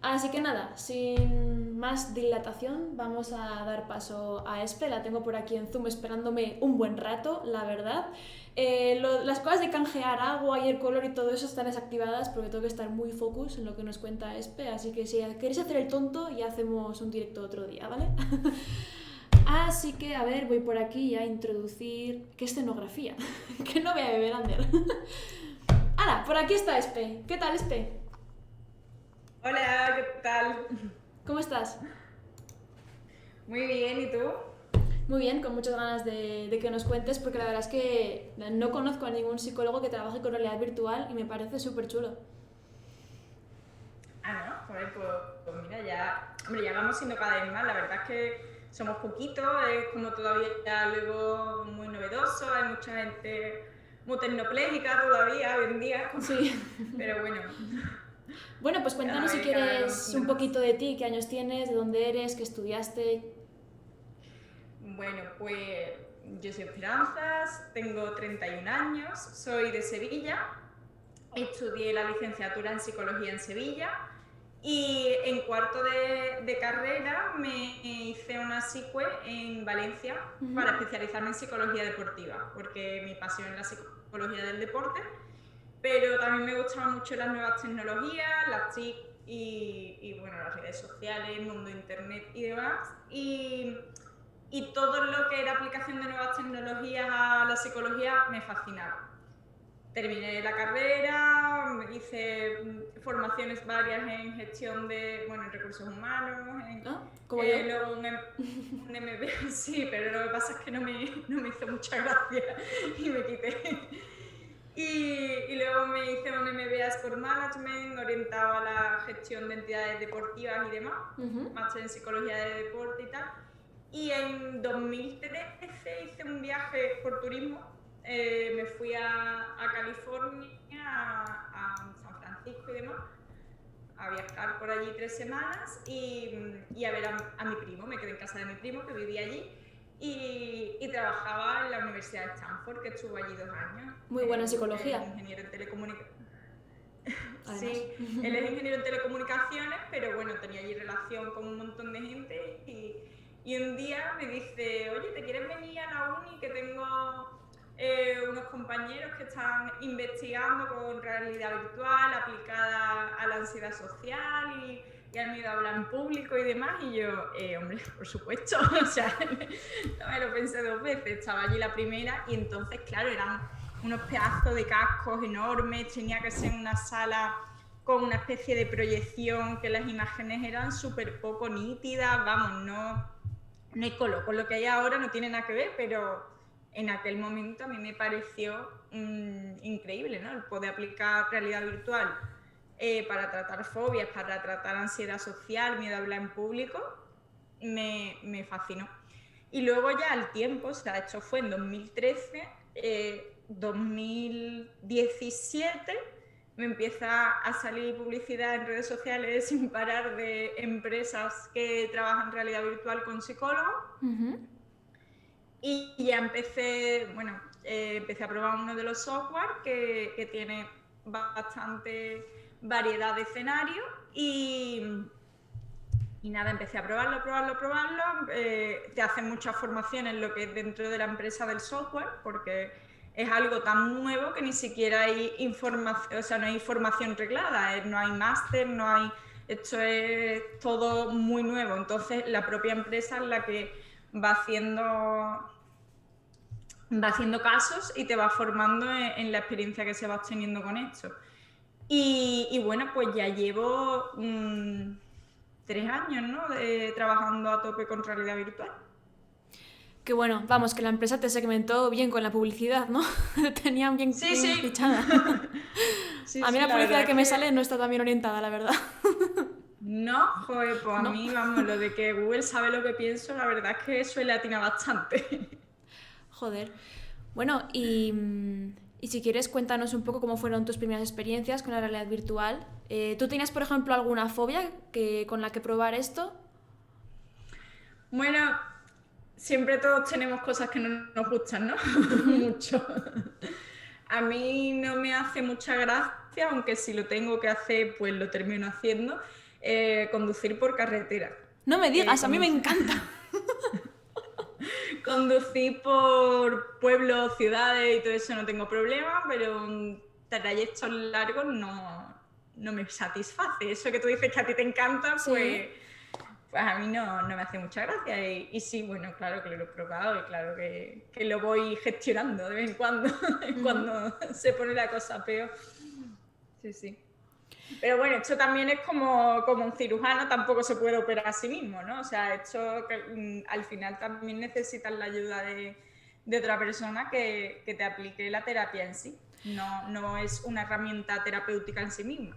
Así que nada, sin más dilatación, vamos a dar paso a Espe. La tengo por aquí en Zoom esperándome un buen rato, la verdad. Las cosas de canjear agua y el color y todo eso están desactivadas porque tengo que estar muy focus en lo que nos cuenta Espe. Así que si queréis hacer el tonto, ya hacemos un directo otro día, ¿vale? Así que, a ver, voy por aquí a introducir... ¿Qué escenografía? Que no voy a beber, Ander. ¡Hala! Por aquí está Espe. ¿Qué tal, Espe? Hola, ¿qué tal? ¿Cómo estás? Muy bien, ¿y tú? Muy bien, con muchas ganas de que nos cuentes, porque la verdad es que no conozco a ningún psicólogo que trabaje con realidad virtual y me parece súper chulo. Ah, ¿no? Joder, pues mira, hombre, ya vamos siendo cada vez más, la verdad es que somos poquitos, es como todavía algo muy novedoso, hay mucha gente muy tecnopléjica todavía hoy en día, Sí. pero bueno, Bueno, pues cuéntanos si cada vez quieres un conociendo más. poquito de ti, qué años tienes, de dónde eres, qué estudiaste. Bueno, pues yo soy Esperanzas, tengo 31 años, soy de Sevilla, estudié la licenciatura en psicología en Sevilla. Y en cuarto de carrera me hice una SICUE en Valencia para especializarme en psicología deportiva, porque mi pasión es la psicología del deporte, pero también me gustaban mucho las nuevas tecnologías, las TIC bueno, las redes sociales, el mundo de internet y demás. Y todo lo que era aplicación de nuevas tecnologías a la psicología me fascinaba. Terminé la carrera, hice formaciones varias en gestión bueno, en recursos humanos, ¿Ah? ¿Como yo? luego un MBA, sí, pero lo que pasa es que no me hizo mucha gracia y me quité. Y luego me hice un MBA Sport Management orientado a la gestión de entidades deportivas y demás, máster en psicología de deporte y tal. Y en 2013 hice un viaje por turismo, me fui a California, a San Francisco y demás, a viajar por allí 3 semanas y a ver a mi primo. Me quedé en casa de mi primo que vivía allí y trabajaba en la Universidad de Stanford, que estuvo allí 2 años. Muy buena Él es psicología, ingeniero en telecomunicaciones. además. Sí, él es ingeniero en telecomunicaciones, pero bueno, tenía allí relación con un montón de gente y un día me dice, oye, ¿te quieres venir a la uni? Que tengo unos compañeros que están investigando con realidad virtual aplicada a la ansiedad social y al miedo a hablar en público y demás. Y yo, hombre, por supuesto, o sea, no me lo pensé 2 veces, estaba allí la primera y entonces, claro, eran unos pedazos de cascos enormes, tenía que ser una sala con una especie de proyección, que las imágenes eran súper poco nítidas, vamos, no hay color, con lo que hay ahora no tiene nada que ver, pero en aquel momento a mí me pareció increíble, ¿no? El poder aplicar realidad virtual para tratar fobias, para tratar ansiedad social, miedo a hablar en público, me fascinó. Y luego ya al tiempo, o sea, esto fue en 2013, 2017 me empieza a salir publicidad en redes sociales sin parar de empresas que trabajan en realidad virtual con psicólogos. Y ya empecé a probar uno de los software que tiene bastante variedad de escenarios y nada, empecé a probarlo. Te hacen muchas formaciones lo que es dentro de la empresa del software, porque es algo tan nuevo que ni siquiera hay información, o sea, no hay formación reglada, no hay máster, no hay... Esto es todo muy nuevo. Entonces, la propia empresa es la que va haciendo casos y te va formando en la experiencia que se va obteniendo con esto. Y bueno, pues ya llevo 3 años, ¿no? Trabajando a tope con realidad virtual. Que bueno, vamos, que la empresa te segmentó bien con la publicidad, ¿no? Tenían bien, Sí, bien sí. fichada. Sí, A mí sí, la la publicidad verdad que es me que sale no está tan bien orientada, la verdad. no, joder, pues a No. mí, vamos, lo de que Google sabe lo que pienso, la verdad es que suele atinar bastante. Joder. Bueno, y si quieres, cuéntanos un poco cómo fueron tus primeras experiencias con la realidad virtual. ¿Tú tienes, por ejemplo, alguna fobia con la que probar esto? Bueno, siempre todos tenemos cosas que no nos gustan, ¿no? Mucho. A mí no me hace mucha gracia, aunque si lo tengo que hacer, pues lo termino haciendo. conducir por carretera. No me digas, a mí me encanta. Conducir por pueblos, ciudades y todo eso no tengo problema, pero trayectos largos no me satisface. Eso que tú dices que a ti te encanta, pues a mí no me hace mucha gracia. Y sí, bueno, claro que lo he probado y claro que lo voy gestionando de vez en cuando, cuando se pone la cosa peor. Sí. Pero bueno, esto también es como un cirujano tampoco se puede operar a sí mismo, ¿no? O sea, esto al final también necesitas la ayuda de otra persona que te aplique la terapia en sí. No es una herramienta terapéutica en sí misma.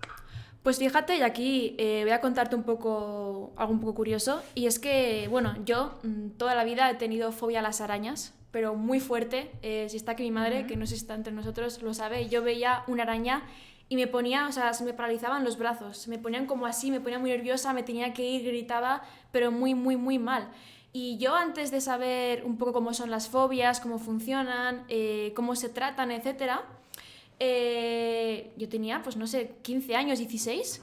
Pues fíjate, y aquí voy a contarte algo un poco curioso, y es que, bueno, yo toda la vida he tenido fobia a las arañas, pero muy fuerte. Si está aquí mi madre, que no sé si está entre nosotros, lo sabe. Yo veía una araña y me ponía, o sea, se me paralizaban los brazos, se me ponían como así, me ponía muy nerviosa, me tenía que ir, gritaba, pero muy, muy, muy mal. Y yo, antes de saber un poco cómo son las fobias, cómo funcionan, cómo se tratan, etcétera, yo tenía, pues no sé, 15 años, 16.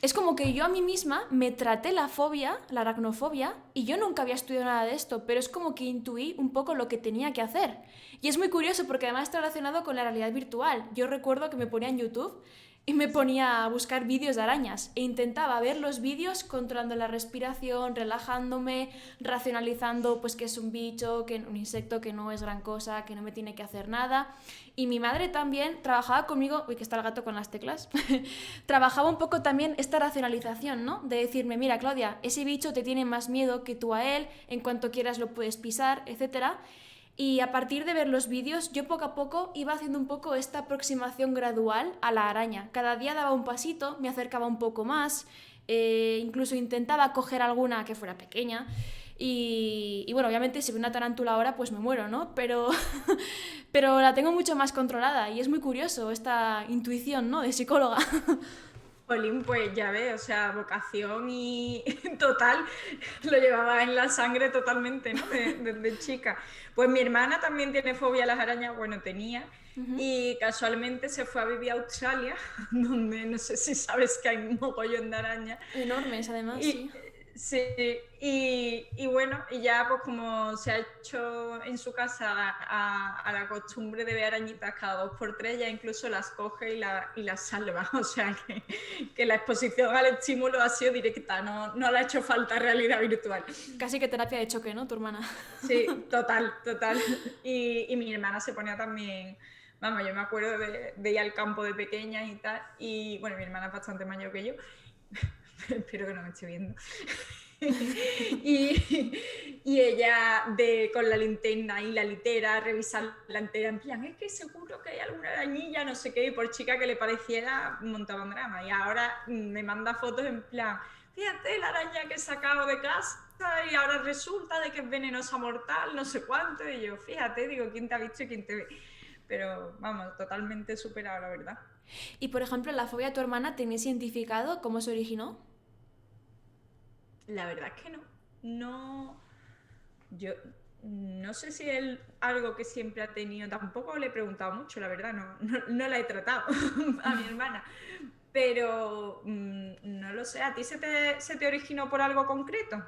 Es como que yo a mí misma me traté la fobia, la aracnofobia, y yo nunca había estudiado nada de esto, pero es como que intuí un poco lo que tenía que hacer. Y es muy curioso porque además está relacionado con la realidad virtual. Yo recuerdo que me ponía en YouTube y me ponía a buscar vídeos de arañas e intentaba ver los vídeos controlando la respiración, relajándome, racionalizando pues que es un bicho, que un insecto, que no es gran cosa, que no me tiene que hacer nada. Y mi madre también trabajaba conmigo, uy, que está el gato con las teclas, trabajaba un poco también esta racionalización, ¿no? De decirme, mira, Claudia, ese bicho te tiene más miedo que tú a él, en cuanto quieras lo puedes pisar, etcétera. Y a partir de ver los vídeos, yo poco a poco iba haciendo un poco esta aproximación gradual a la araña. Cada día daba un pasito, me acercaba un poco más, incluso intentaba coger alguna que fuera pequeña. Y bueno, obviamente si veo una tarántula ahora, pues me muero, ¿no? Pero, pero la tengo mucho más controlada y es muy curioso esta intuición, ¿no? De psicóloga. Jolín, pues ya ves, o sea, vocación y total, lo llevaba en la sangre totalmente, ¿no? Desde chica. Pues mi hermana también tiene fobia a las arañas, bueno, tenía, y casualmente se fue a vivir a Australia, donde no sé si sabes que hay un mogollón de arañas. Enormes, además, Y, sí. sí, y bueno, y ya pues como se ha hecho en su casa a la costumbre de ver arañitas cada 2 por 3, ya incluso las coge y las salva. O sea que la exposición al estímulo ha sido directa, no le ha hecho falta realidad virtual. Casi que terapia de choque, ¿no? Tu hermana. Sí, total. Y mi hermana se ponía también, vamos, yo me acuerdo de ir al campo de pequeña y tal, y bueno, mi hermana es bastante mayor que yo, espero que no me esté viendo. y ella con la linterna y la litera revisar la entera en plan, es que seguro que hay alguna arañilla, no sé qué, y por chica que le pareciera montaba un drama. Y ahora me manda fotos en plan, fíjate la araña que he sacado de casa y ahora resulta de que es venenosa mortal, no sé cuánto. Y yo, fíjate, digo, ¿quién te ha visto y quién te ve? Pero vamos, totalmente superado, la verdad. Y por ejemplo, la fobia de tu hermana, ¿tenías identificado cómo se originó? La verdad es que no. No, yo no sé si es algo que siempre ha tenido, tampoco le he preguntado mucho, la verdad, no la he tratado a mi hermana, pero no lo sé, ¿a ti se te originó por algo concreto?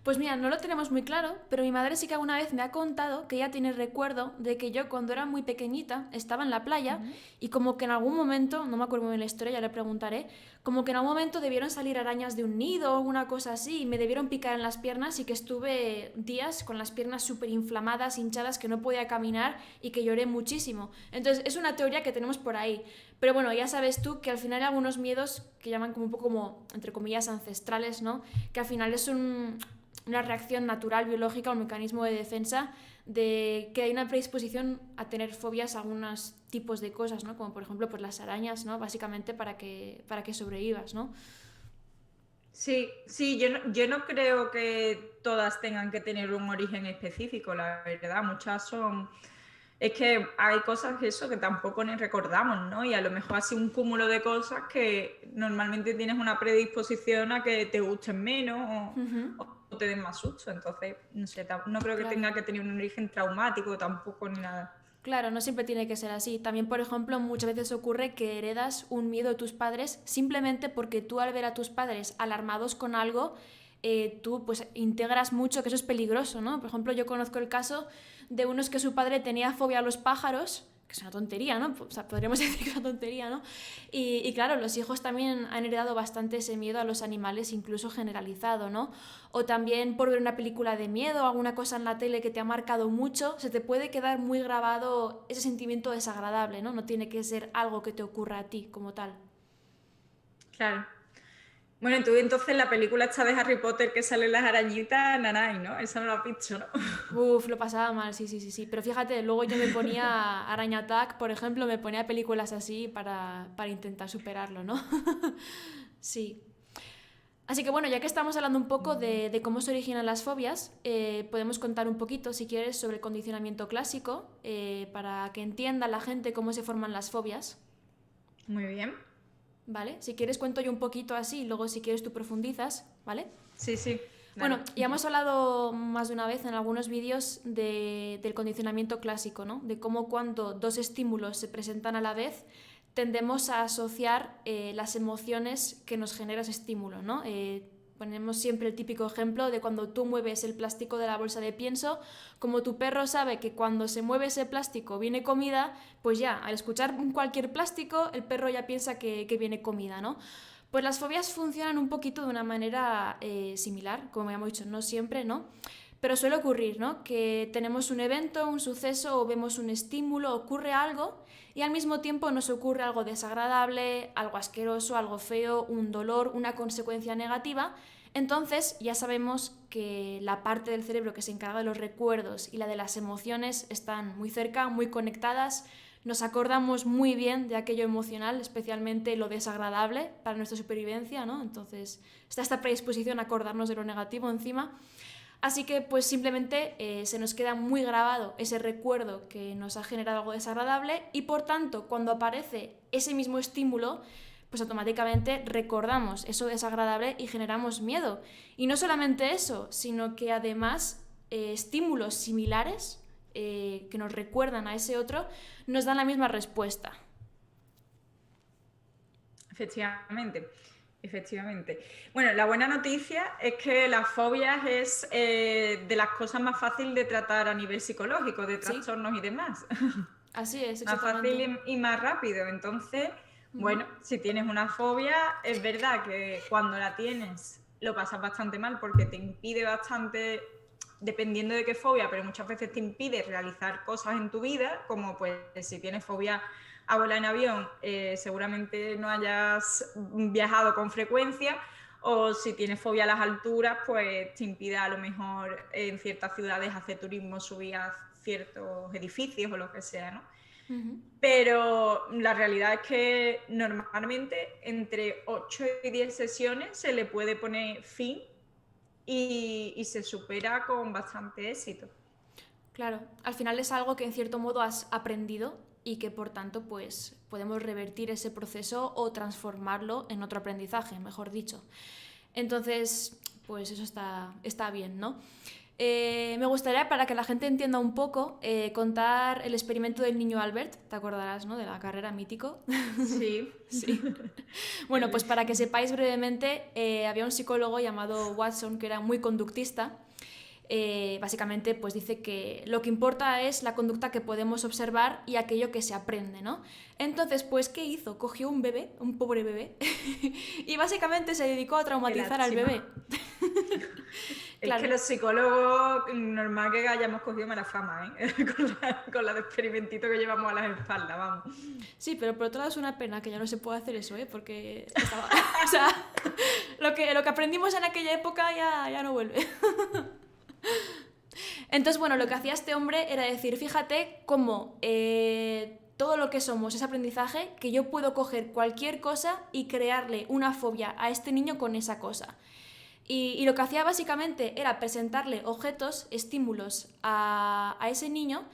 Pues mira, no lo tenemos muy claro, pero mi madre sí que alguna vez me ha contado que ella tiene recuerdo de que yo cuando era muy pequeñita estaba en la playa y como que en algún momento, no me acuerdo muy bien la historia, ya le preguntaré, como que en algún momento debieron salir arañas de un nido o alguna cosa así y me debieron picar en las piernas y que estuve días con las piernas súper inflamadas, hinchadas, que no podía caminar y que lloré muchísimo. Entonces es una teoría que tenemos por ahí. Pero bueno, ya sabes tú que al final hay algunos miedos que llaman como un poco como, entre comillas, ancestrales, ¿no? Que al final es una reacción natural, biológica, un mecanismo de defensa de que hay una predisposición a tener fobias a algunos tipos de cosas, ¿no? Como por ejemplo pues las arañas, ¿no? Básicamente para que sobrevivas, ¿no? Sí, yo no creo que todas tengan que tener un origen específico, la verdad, muchas son... Es que hay cosas que eso que tampoco ni recordamos, ¿no? Y a lo mejor así un cúmulo de cosas que normalmente tienes una predisposición a que te gusten menos o te den más susto. Entonces, no sé, no creo que Claro. tenga que tener un origen traumático tampoco ni nada. Claro, no siempre tiene que ser así. También, por ejemplo, muchas veces ocurre que heredas un miedo de tus padres simplemente porque tú al ver a tus padres alarmados con algo, tú pues integras mucho que eso es peligroso, ¿no? Por ejemplo, yo conozco el caso de unos que su padre tenía fobia a los pájaros, que es una tontería, ¿no? O sea, podríamos decir que es una tontería, ¿no? Y claro, los hijos también han heredado bastante ese miedo a los animales, incluso generalizado, ¿no? O también por ver una película de miedo o alguna cosa en la tele que te ha marcado mucho, se te puede quedar muy grabado ese sentimiento desagradable, ¿no? No tiene que ser algo que te ocurra a ti como tal. Claro. Bueno, tú entonces la película esta de Harry Potter que salen las arañitas, nanay, ¿no? Esa no la has visto, ¿no? Uf, lo pasaba mal, sí, sí, sí, sí. Pero fíjate, luego yo me ponía Araña Attack, por ejemplo, me ponía películas así para intentar superarlo, ¿no? Sí. Así que bueno, ya que estamos hablando un poco de cómo se originan las fobias, podemos contar un poquito, si quieres, sobre el condicionamiento clásico, para que entienda la gente cómo se forman las fobias, Muy bien. ¿vale? Si quieres cuento yo un poquito así, y luego si quieres tú profundizas, ¿vale? Sí, sí. Bueno, Dale. ya hemos hablado más de una vez en algunos vídeos del condicionamiento clásico, ¿no? De cómo cuando dos estímulos se presentan a la vez, tendemos a asociar las emociones que nos genera ese estímulo, ¿no? Ponemos siempre el típico ejemplo de cuando tú mueves el plástico de la bolsa de pienso, como tu perro sabe que cuando se mueve ese plástico viene comida, pues ya, al escuchar cualquier plástico, el perro ya piensa que viene comida, ¿no? Pues las fobias funcionan un poquito de una manera similar, como ya hemos dicho, no siempre, ¿no? Pero suele ocurrir, ¿no? Que tenemos un evento, un suceso o vemos un estímulo, ocurre algo y al mismo tiempo nos ocurre algo desagradable, algo asqueroso, algo feo, un dolor, una consecuencia negativa. Entonces ya sabemos que la parte del cerebro que se encarga de los recuerdos y la de las emociones están muy cerca, muy conectadas. Nos acordamos muy bien de aquello emocional, especialmente lo desagradable para nuestra supervivencia, ¿no? Entonces está esta predisposición a acordarnos de lo negativo encima. Así que pues simplemente se nos queda muy grabado ese recuerdo que nos ha generado algo desagradable y por tanto cuando aparece ese mismo estímulo pues automáticamente recordamos eso desagradable y generamos miedo. Y no solamente eso, sino que además estímulos similares que nos recuerdan a ese otro nos dan la misma respuesta. Efectivamente. Efectivamente. Bueno, la buena noticia es que las fobias es de las cosas más fáciles de tratar a nivel psicológico, de ¿Sí? trastornos y demás. Así es, Más exactamente. fácil y más rápido. Entonces, Uh-huh. bueno, si tienes una fobia, es verdad que cuando la tienes lo pasas bastante mal porque te impide bastante, dependiendo de qué fobia, pero muchas veces te impide realizar cosas en tu vida, como pues si tienes fobia a volar en avión, seguramente no hayas viajado con frecuencia, o si tienes fobia a las alturas, pues te impide a lo mejor en ciertas ciudades hacer turismo, subir a ciertos edificios o lo que sea, ¿no? Uh-huh. Pero la realidad es que normalmente entre 8 y 10 sesiones se le puede poner fin y se supera con bastante éxito. Claro, al final es algo que en cierto modo has aprendido y que por tanto pues podemos revertir ese proceso o transformarlo en otro aprendizaje, mejor dicho. Entonces, pues eso está bien, ¿no? Me gustaría, para que la gente entienda un poco, contar el experimento del niño Albert, te acordarás, ¿no? De la carrera mítico. Sí. Sí. Bueno, pues para que sepáis brevemente, había un psicólogo llamado Watson que era muy conductista. Básicamente pues dice que lo que importa es la conducta que podemos observar y aquello que se aprende, ¿no? Entonces, pues, ¿qué hizo? Cogió un bebé, un pobre bebé, y básicamente se dedicó a traumatizar al bebé. Es Claro. que los psicólogos, normal que hayamos cogido mala fama, ¿eh? con la de experimentito que llevamos a las espaldas, vamos. Sí, pero por otro lado es una pena que ya no se pueda hacer eso, ¿eh? Porque estaba... o sea, lo que aprendimos en aquella época ya no vuelve. Entonces, bueno, lo que hacía este hombre era decir, fíjate cómo todo lo que somos es aprendizaje, que yo puedo coger cualquier cosa y crearle una fobia a este niño con esa cosa. Y lo que hacía básicamente era presentarle objetos, estímulos a ese niño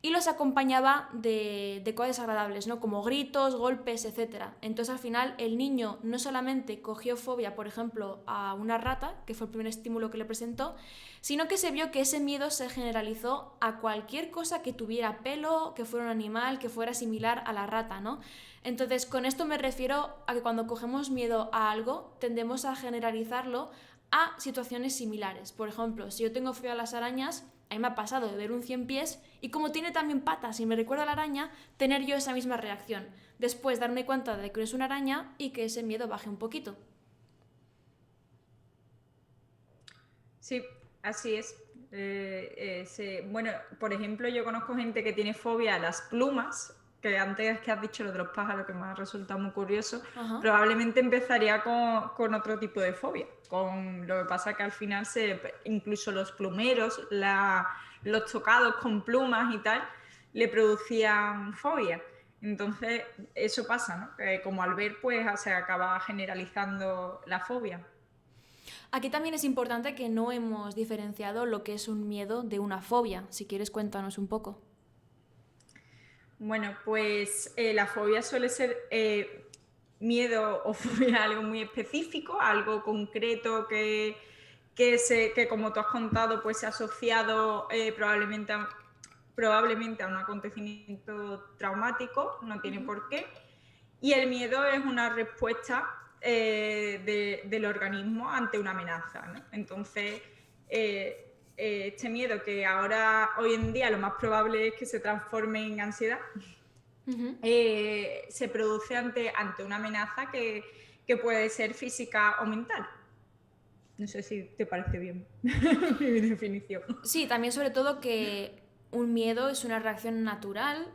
y los acompañaba de cosas desagradables, ¿no? Como gritos, golpes, etc. Entonces al final el niño no solamente cogió fobia, por ejemplo, a una rata, que fue el primer estímulo que le presentó, sino que se vio que ese miedo se generalizó a cualquier cosa que tuviera pelo, que fuera un animal, que fuera similar a la rata, ¿no? Entonces con esto me refiero a que cuando cogemos miedo a algo tendemos a generalizarlo a situaciones similares. Por ejemplo, si yo tengo fobia a las arañas, a mí me ha pasado de ver un 100 pies y como tiene también patas y me recuerda a la araña, tener yo esa misma reacción. Después darme cuenta de que es una araña y que ese miedo baje un poquito. Sí, así es. Bueno, por ejemplo, yo conozco gente que tiene fobia a las plumas, que antes que has dicho lo de los pájaros, que me ha resultado muy curioso, Ajá. probablemente empezaría con otro tipo de fobia. Lo que pasa que al final incluso los plumeros, los tocados con plumas y tal, le producían fobia. Entonces, eso pasa, ¿no? Que como al ver, pues se acaba generalizando la fobia. Aquí también es importante que no hemos diferenciado lo que es un miedo de una fobia. Si quieres, cuéntanos un poco. Bueno, pues la fobia suele ser miedo o fobia a algo muy específico, algo concreto que como tú has contado, pues se ha asociado probablemente a un acontecimiento traumático, no tiene por qué. Y el miedo es una respuesta del organismo ante una amenaza, ¿no? Entonces, este miedo que hoy en día lo más probable es que se transforme en ansiedad, se produce ante una amenaza que puede ser física o mental. No sé si te parece bien mi definición. Sí, también sobre todo que un miedo es una reacción natural,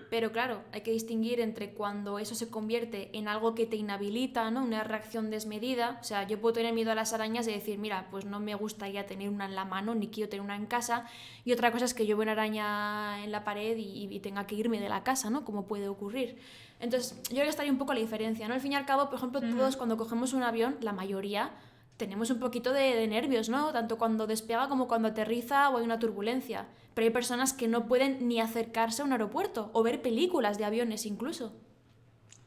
pero claro, hay que distinguir entre cuando eso se convierte en algo que te inhabilita, ¿no? Una reacción desmedida. O sea, yo puedo tener miedo a las arañas y decir, mira, pues no me gustaría tener una en la mano, ni quiero tener una en casa. Y otra cosa es que yo veo una araña en la pared y tenga que irme de la casa, ¿no? Como puede ocurrir. Entonces, yo creo que estaría un poco la diferencia, ¿no? Al fin y al cabo, por ejemplo, todos cuando cogemos un avión, la mayoría tenemos un poquito de nervios, ¿no? Tanto cuando despega como cuando aterriza o hay una turbulencia. Pero hay personas que no pueden ni acercarse a un aeropuerto o ver películas de aviones incluso.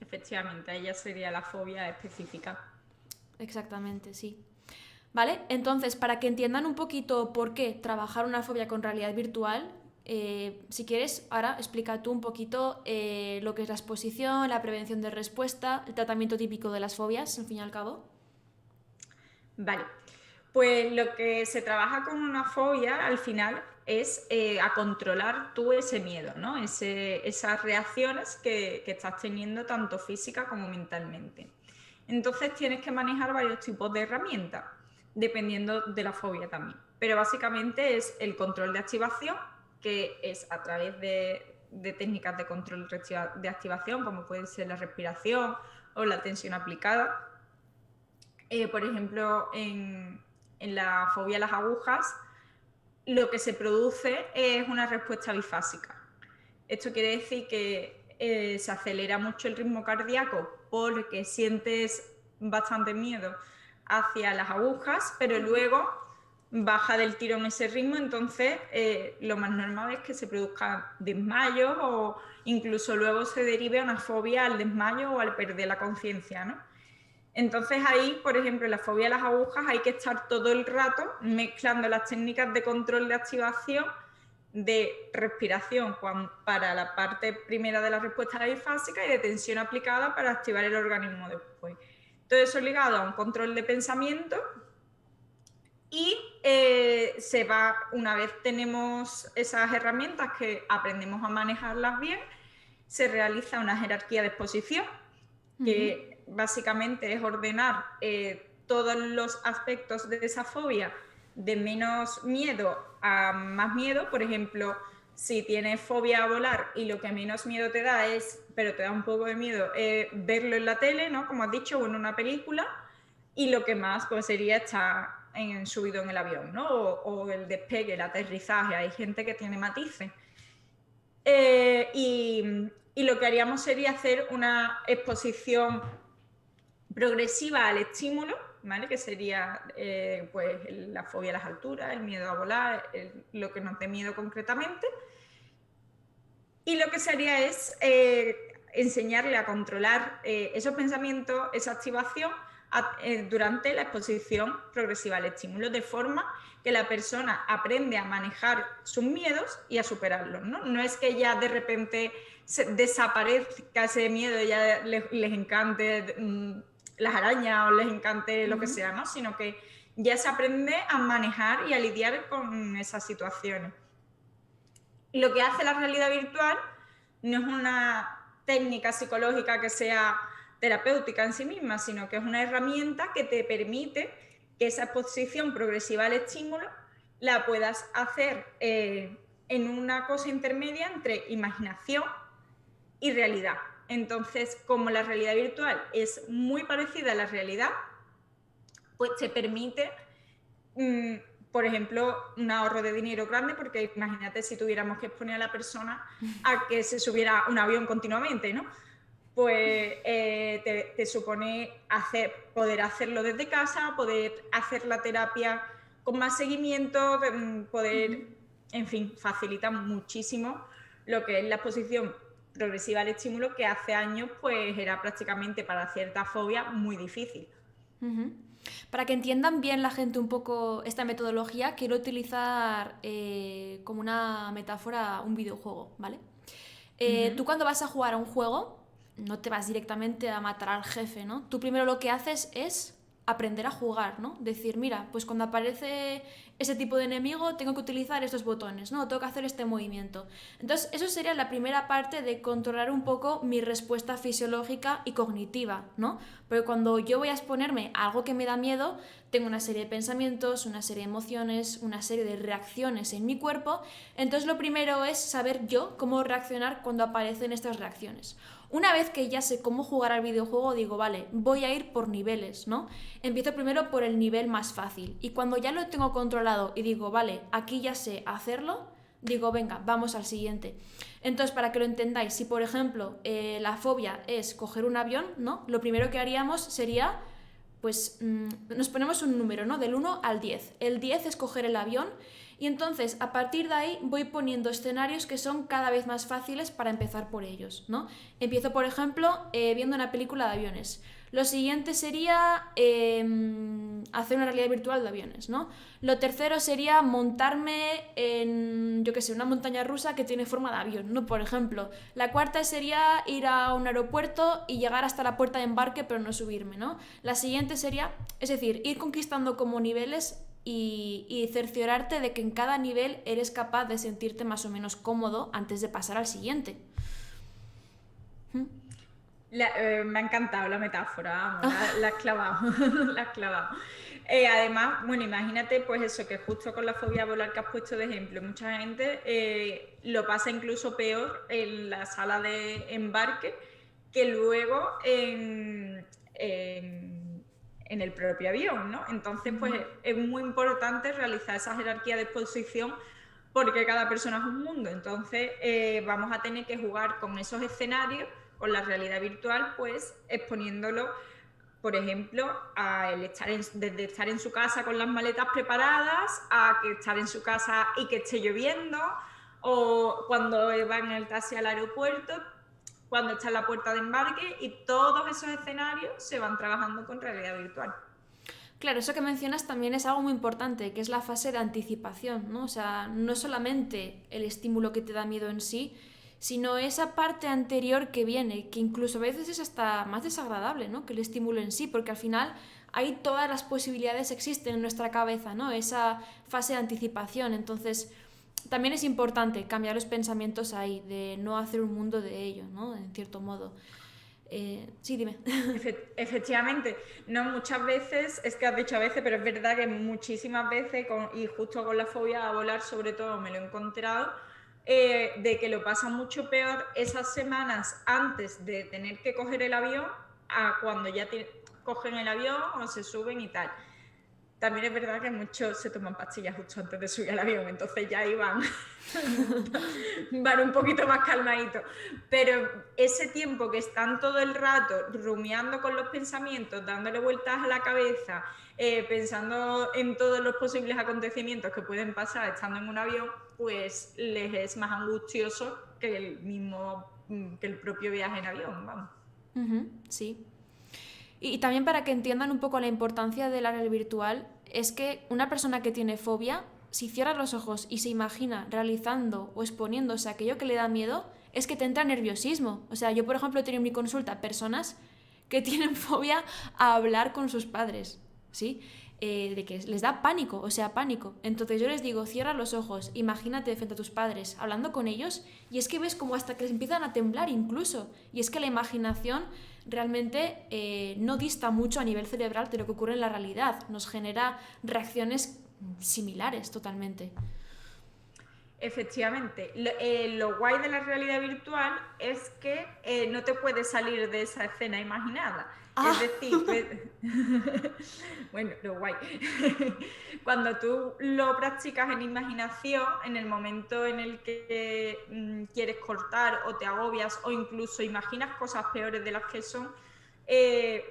Efectivamente, ella sería la fobia específica. Exactamente, sí. ¿Vale? Entonces, para que entiendan un poquito por qué trabajar una fobia con realidad virtual, si quieres, ahora explica tú un poquito lo que es la exposición, la prevención de respuesta, el tratamiento típico de las fobias, al fin y al cabo. Vale, pues lo que se trabaja con una fobia al final es a controlar tú ese miedo, ¿no? Esas reacciones que estás teniendo tanto física como mentalmente. Entonces tienes que manejar varios tipos de herramientas, dependiendo de la fobia también. Pero básicamente es el control de activación, que es a través de técnicas de control de activación, como puede ser la respiración o la tensión aplicada. Por ejemplo, en la fobia a las agujas, lo que se produce es una respuesta bifásica. Esto quiere decir que se acelera mucho el ritmo cardíaco porque sientes bastante miedo hacia las agujas, pero luego baja del tirón ese ritmo, entonces lo más normal es que se produzcan desmayos o incluso luego se derive a una fobia al desmayo o al perder la conciencia, ¿no? Entonces ahí, por ejemplo, en la fobia a las agujas hay que estar todo el rato mezclando las técnicas de control de activación, de respiración para la parte primera de la respuesta bifásica y de tensión aplicada para activar el organismo después. Todo eso ligado a un control de pensamiento y una vez tenemos esas herramientas que aprendemos a manejarlas bien, se realiza una jerarquía de exposición que básicamente es ordenar todos los aspectos de esa fobia de menos miedo a más miedo. Por ejemplo, si tienes fobia a volar y lo que menos miedo te da pero te da un poco de miedo, verlo en la tele, ¿no? Como has dicho, o en una película, y lo que más pues sería estar subido en el avión, ¿no? O el despegue, el aterrizaje. Hay gente que tiene matices. Y lo que haríamos sería hacer una exposición progresiva al estímulo, ¿vale? Que sería pues la fobia a las alturas, el miedo a volar, lo que nos dé miedo concretamente. Y lo que se haría es enseñarle a controlar esos pensamientos, esa activación durante la exposición progresiva al estímulo, de forma que la persona aprende a manejar sus miedos y a superarlos, ¿no? No es que ya de repente desaparezca ese miedo y ya les encante las arañas o les encante lo que sea, ¿no? Sino que ya se aprende a manejar y a lidiar con esas situaciones. Lo que hace la realidad virtual no es una técnica psicológica que sea terapéutica en sí misma, sino que es una herramienta que te permite que esa exposición progresiva al estímulo la puedas hacer en una cosa intermedia entre imaginación y realidad. Entonces, como la realidad virtual es muy parecida a la realidad, pues te permite por ejemplo, un ahorro de dinero grande, porque imagínate si tuviéramos que exponer a la persona a que se subiera un avión continuamente, ¿no? Pues te supone poder hacerlo desde casa, poder hacer la terapia con más seguimiento, poder, en fin, facilita muchísimo lo que es la exposición progresiva al estímulo, que hace años pues era prácticamente para cierta fobia muy difícil. Para que entiendan bien la gente un poco esta metodología, quiero utilizar como una metáfora un videojuego, ¿vale? Tú cuando vas a jugar a un juego, no te vas directamente a matar al jefe, ¿no? Tú primero lo que haces es aprender a jugar, ¿no? Decir, mira, pues cuando aparece ese tipo de enemigo tengo que utilizar estos botones, ¿no? Tengo que hacer este movimiento. Entonces, eso sería la primera parte de controlar un poco mi respuesta fisiológica y cognitiva, ¿no? Porque cuando yo voy a exponerme a algo que me da miedo, tengo una serie de pensamientos, una serie de emociones, una serie de reacciones en mi cuerpo. Entonces, lo primero es saber yo cómo reaccionar cuando aparecen estas reacciones. Una vez que ya sé cómo jugar al videojuego, digo, vale, voy a ir por niveles, ¿no? Empiezo primero por el nivel más fácil. Y cuando ya lo tengo controlado y digo, vale, aquí ya sé hacerlo, digo, venga, vamos al siguiente. Entonces, para que lo entendáis, si por ejemplo la fobia es coger un avión, ¿no? Lo primero que haríamos sería, pues, nos ponemos un número, ¿no? Del 1 al 10. El 10 es coger el avión. Y entonces, a partir de ahí, voy poniendo escenarios que son cada vez más fáciles para empezar por ellos, ¿no? Empiezo, por ejemplo, viendo una película de aviones. Lo siguiente sería hacer una realidad virtual de aviones, ¿no? Lo tercero sería montarme en, yo qué sé, una montaña rusa que tiene forma de avión, ¿no? Por ejemplo. La cuarta sería ir a un aeropuerto y llegar hasta la puerta de embarque pero no subirme, ¿no? La siguiente sería, es decir, ir conquistando como niveles y cerciorarte de que en cada nivel eres capaz de sentirte más o menos cómodo antes de pasar al siguiente. Me ha encantado la metáfora, vamos, la has clavado, la has clavado. Además, bueno, imagínate pues eso, que justo con la fobia a volar que has puesto de ejemplo, mucha gente lo pasa incluso peor en la sala de embarque que luego en el propio avión, ¿no? Entonces, pues es muy importante realizar esa jerarquía de exposición porque cada persona es un mundo. Entonces, vamos a tener que jugar con esos escenarios, con la realidad virtual, pues exponiéndolo, por ejemplo, a el desde estar en su casa con las maletas preparadas, a que estar en su casa y que esté lloviendo, o cuando van en el taxi al aeropuerto, cuando está en la puerta de embarque, y todos esos escenarios se van trabajando con realidad virtual. Claro, eso que mencionas también es algo muy importante, que es la fase de anticipación, ¿no? O sea, no solamente el estímulo que te da miedo en sí, sino esa parte anterior que viene, que incluso a veces es hasta más desagradable, ¿no? Que el estímulo en sí, porque al final ahí todas las posibilidades existen en nuestra cabeza, ¿no? Esa fase de anticipación. Entonces, también es importante cambiar los pensamientos ahí, de no hacer un mundo de ello, ¿no? En cierto modo. Sí, dime. Efectivamente, no muchas veces, es que has dicho a veces, pero es verdad que muchísimas veces, y justo con la fobia a volar sobre todo me lo he encontrado, de que lo pasa mucho peor esas semanas antes de tener que coger el avión a cuando ya cogen el avión o se suben y tal. También es verdad que muchos se toman pastillas justo antes de subir al avión, entonces ya ahí van un poquito más calmaditos. Pero ese tiempo que están todo el rato rumiando con los pensamientos, dándole vueltas a la cabeza, pensando en todos los posibles acontecimientos que pueden pasar estando en un avión, pues les es más angustioso que el propio viaje en avión, vamos. Sí. Y también para que entiendan un poco la importancia de la realidad virtual, es que una persona que tiene fobia, si cierra los ojos y se imagina realizando o exponiéndose a aquello que le da miedo, es que te entra nerviosismo. O sea, yo por ejemplo he tenido en mi consulta personas que tienen fobia a hablar con sus padres, ¿sí? De que les da pánico, o sea, pánico. Entonces yo les digo, cierra los ojos, imagínate frente a tus padres, hablando con ellos, y es que ves como hasta que les empiezan a temblar incluso. Y es que la imaginación realmente no dista mucho a nivel cerebral de lo que ocurre en la realidad. Nos genera reacciones similares totalmente. Efectivamente, lo guay de la realidad virtual es que no te puedes salir de esa escena imaginada. Es decir, bueno, lo guay. Cuando tú lo practicas en imaginación, en el momento en el que quieres cortar o te agobias o incluso imaginas cosas peores de las que son,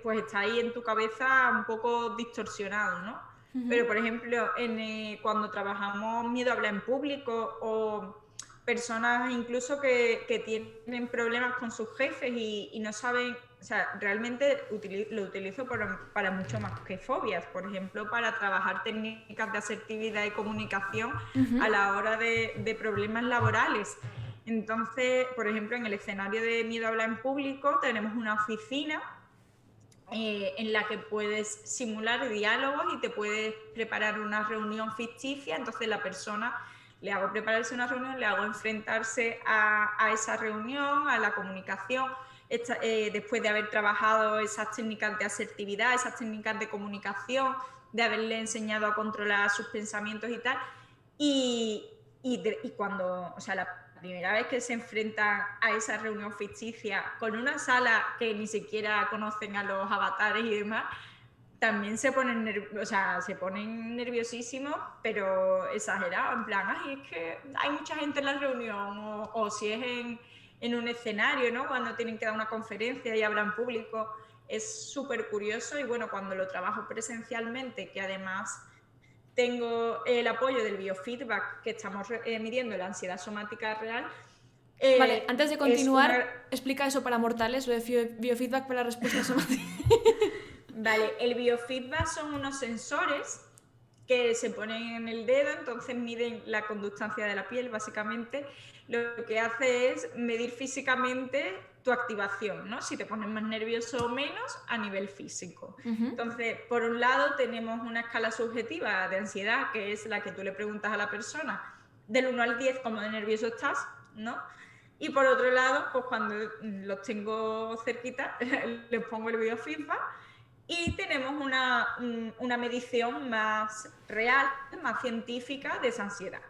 pues está ahí en tu cabeza un poco distorsionado, ¿no? Pero, por ejemplo, cuando trabajamos miedo a hablar en público o personas incluso que tienen problemas con sus jefes y no saben, o sea, realmente lo utilizo para mucho más que fobias. Por ejemplo, para trabajar técnicas de asertividad y comunicación a la hora de problemas laborales. Entonces, por ejemplo, en el escenario de miedo a hablar en público tenemos una oficina en la que puedes simular diálogos y te puedes preparar una reunión ficticia. Entonces la persona le hago prepararse una reunión, le hago enfrentarse a esa reunión, a la comunicación, después de haber trabajado esas técnicas de asertividad, esas técnicas de comunicación, de haberle enseñado a controlar sus pensamientos y tal. Y cuando, o sea, la primera vez que se enfrentan a esa reunión ficticia con una sala que ni siquiera conocen a los avatares y demás, también se ponen nerviosísimos, pero exagerados, en plan, ay, es que hay mucha gente en la reunión, o si es en un escenario, ¿no? Cuando tienen que dar una conferencia y hablan público, es súper curioso. Y bueno, cuando lo trabajo presencialmente, que además tengo el apoyo del biofeedback, que estamos midiendo la ansiedad somática real. Vale, antes de continuar, explica eso para mortales, lo de biofeedback para la respuesta somática. Vale, el biofeedback son unos sensores que se ponen en el dedo, entonces miden la conductancia de la piel, básicamente. Lo que hace es medir físicamente tu activación, ¿no? Si te pones más nervioso o menos a nivel físico. Entonces, por un lado tenemos una escala subjetiva de ansiedad, que es la que tú le preguntas a la persona del 1 al 10 cómo de nervioso estás, ¿no? Y por otro lado, pues cuando los tengo cerquita, les pongo el biofeedback y tenemos una medición más real, más científica de esa ansiedad.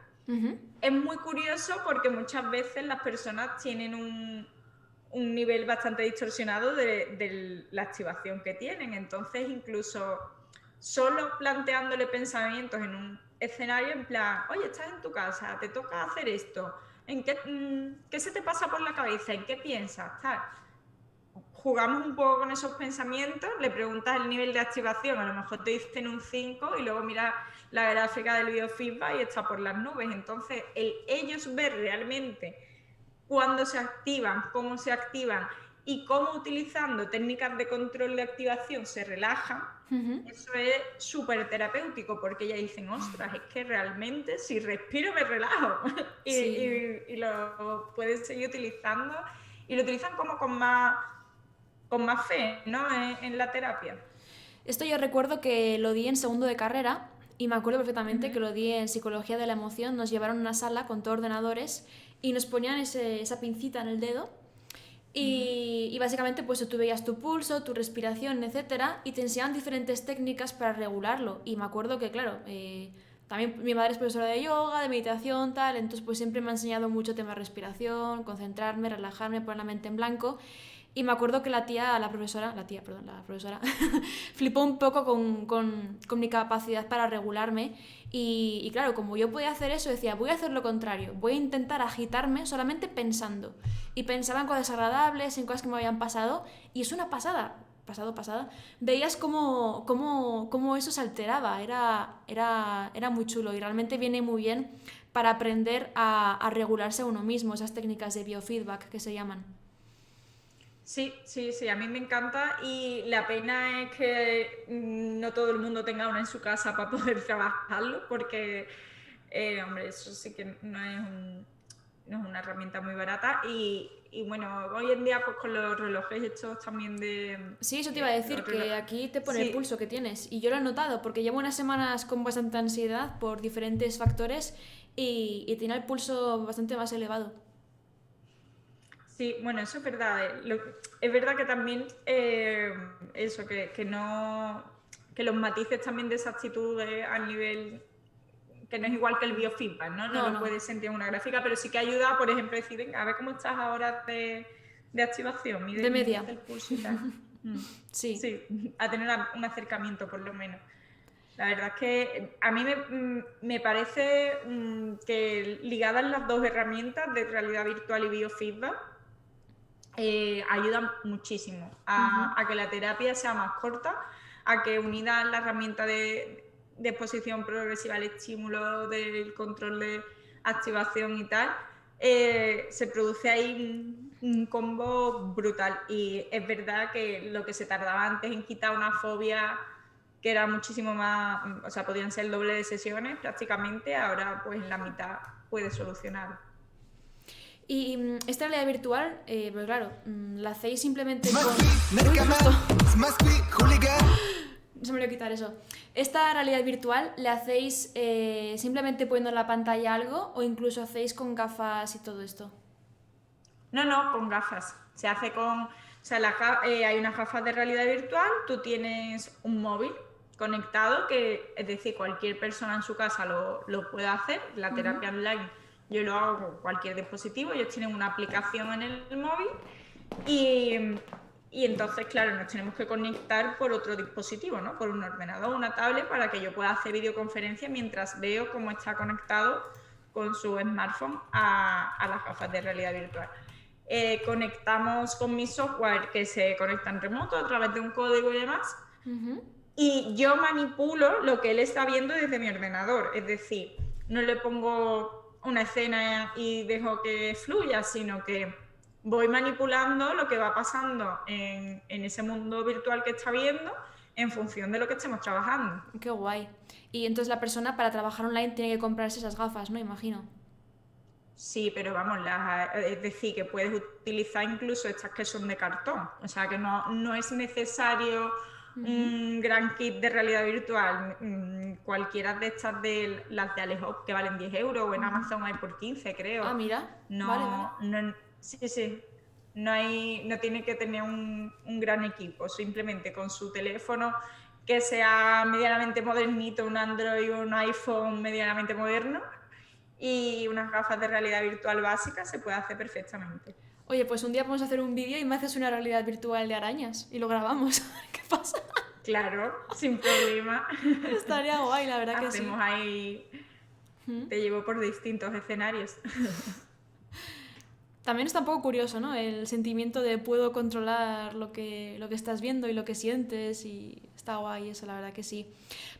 Es muy curioso porque muchas veces las personas tienen un nivel bastante distorsionado de la activación que tienen. Entonces, incluso solo planteándole pensamientos en un escenario en plan, oye, estás en tu casa, te toca hacer esto, ¿qué se te pasa por la cabeza? ¿En qué piensas? Tal. Jugamos un poco con esos pensamientos, le preguntas el nivel de activación, a lo mejor te dicen un 5 y luego miras la gráfica del biofeedback y está por las nubes. Entonces, ellos ver realmente cuándo se activan, cómo se activan y cómo utilizando técnicas de control de activación se relajan, eso es súper terapéutico porque ya dicen, ostras, es que realmente si respiro me relajo y lo pueden seguir utilizando y lo utilizan como con más fe, ¿no? En la terapia. Esto yo recuerdo que lo di en segundo de carrera y me acuerdo perfectamente que lo di en psicología de la emoción. Nos llevaron a una sala con todos ordenadores y nos ponían esa pincita en el dedo y básicamente pues tú veías tu pulso, tu respiración, etcétera, y te enseñaban diferentes técnicas para regularlo. Y me acuerdo que, claro, también mi madre es profesora de yoga, de meditación, tal, entonces pues siempre me ha enseñado mucho tema de respiración, concentrarme, relajarme, poner la mente en blanco. Y me acuerdo que la profesora, flipó un poco con mi capacidad para regularme y claro, como yo podía hacer eso, decía, voy a hacer lo contrario, voy a intentar agitarme solamente pensando. Y pensaba en cosas agradables, en cosas que me habían pasado y es una pasada, veías cómo eso se alteraba, era muy chulo y realmente viene muy bien para aprender a regularse a uno mismo, esas técnicas de biofeedback que se llaman. Sí, a mí me encanta y la pena es que no todo el mundo tenga una en su casa para poder trabajarlo, porque, hombre, eso sí que no es una herramienta muy barata y bueno, hoy en día pues con los relojes estos también de... Sí, eso te iba a decir, que aquí te pone el Sí, pulso que tienes. Y yo lo he notado, porque llevo unas semanas con bastante ansiedad por diferentes factores y tiene el pulso bastante más elevado. sí, bueno, eso es verdad. Es verdad que también eso, que no, que los matices también de esa actitud a nivel que no es igual que el biofeedback, ¿no? No No, lo no, puedes sentir en una gráfica, pero sí que ayuda, por ejemplo, a decir, venga, a ver cómo estás ahora de activación, de media. mídete el pulso y tal. Mm. Sí. Sí, a tener un acercamiento por lo menos. La verdad es que a mí me parece que ligadas las dos herramientas de realidad virtual y biofeedback, ayudan muchísimo a que la terapia sea más corta, a que unida la herramienta de exposición progresiva al estímulo, del control de activación y tal, se produce ahí un combo brutal. Y es verdad que lo que se tardaba antes en quitar una fobia que era muchísimo más, o sea, podían ser el doble de sesiones prácticamente, ahora pues en la mitad puede solucionar. Y esta realidad virtual, pues claro, la hacéis simplemente con... Uy, justo. Se me olvidó quitar eso. ¿Esta realidad virtual la hacéis simplemente poniendo en la pantalla algo o incluso hacéis con gafas y todo esto? No, con gafas. Se hace con... O sea, hay unas gafas de realidad virtual, tú tienes un móvil conectado, que es decir, cualquier persona en su casa lo puede hacer. La terapia online yo lo hago con cualquier dispositivo, ellos tienen una aplicación en el móvil y, y entonces, claro, nos tenemos que conectar por otro dispositivo, ¿no? Por un ordenador, una tablet, para que yo pueda hacer videoconferencia mientras veo cómo está conectado con su smartphone a las gafas de realidad virtual. Conectamos con mi software que se conecta en remoto a través de un código y demás, y yo manipulo lo que él está viendo desde mi ordenador, es decir, no le pongo una escena y dejo que fluya, sino que voy manipulando lo que va pasando en ese mundo virtual que está viendo en función de lo que estemos trabajando. Qué guay. Y entonces la persona para trabajar online tiene que comprarse esas gafas, ¿no? Imagino. Sí, pero vamos, es decir, que puedes utilizar incluso estas que son de cartón, o sea que no es necesario un gran kit de realidad virtual. Cualquiera de estas de las de Alejo que valen 10 euros o en Amazon hay por 15, creo. Ah, mira. Vale, vale. Sí, no tiene que tener un gran equipo, simplemente con su teléfono que sea medianamente modernito, un Android o un iPhone medianamente moderno, y unas gafas de realidad virtual básicas se puede hacer perfectamente. Oye, pues un día podemos hacer un vídeo y me haces una realidad virtual de arañas y lo grabamos. ¿Qué pasa? Claro, sin problema. Estaría guay, la verdad que sí. Hacemos ahí, te llevo por distintos escenarios. También está un poco curioso, ¿no? El sentimiento de puedo controlar lo que estás viendo y lo que sientes, y está guay eso, la verdad que sí.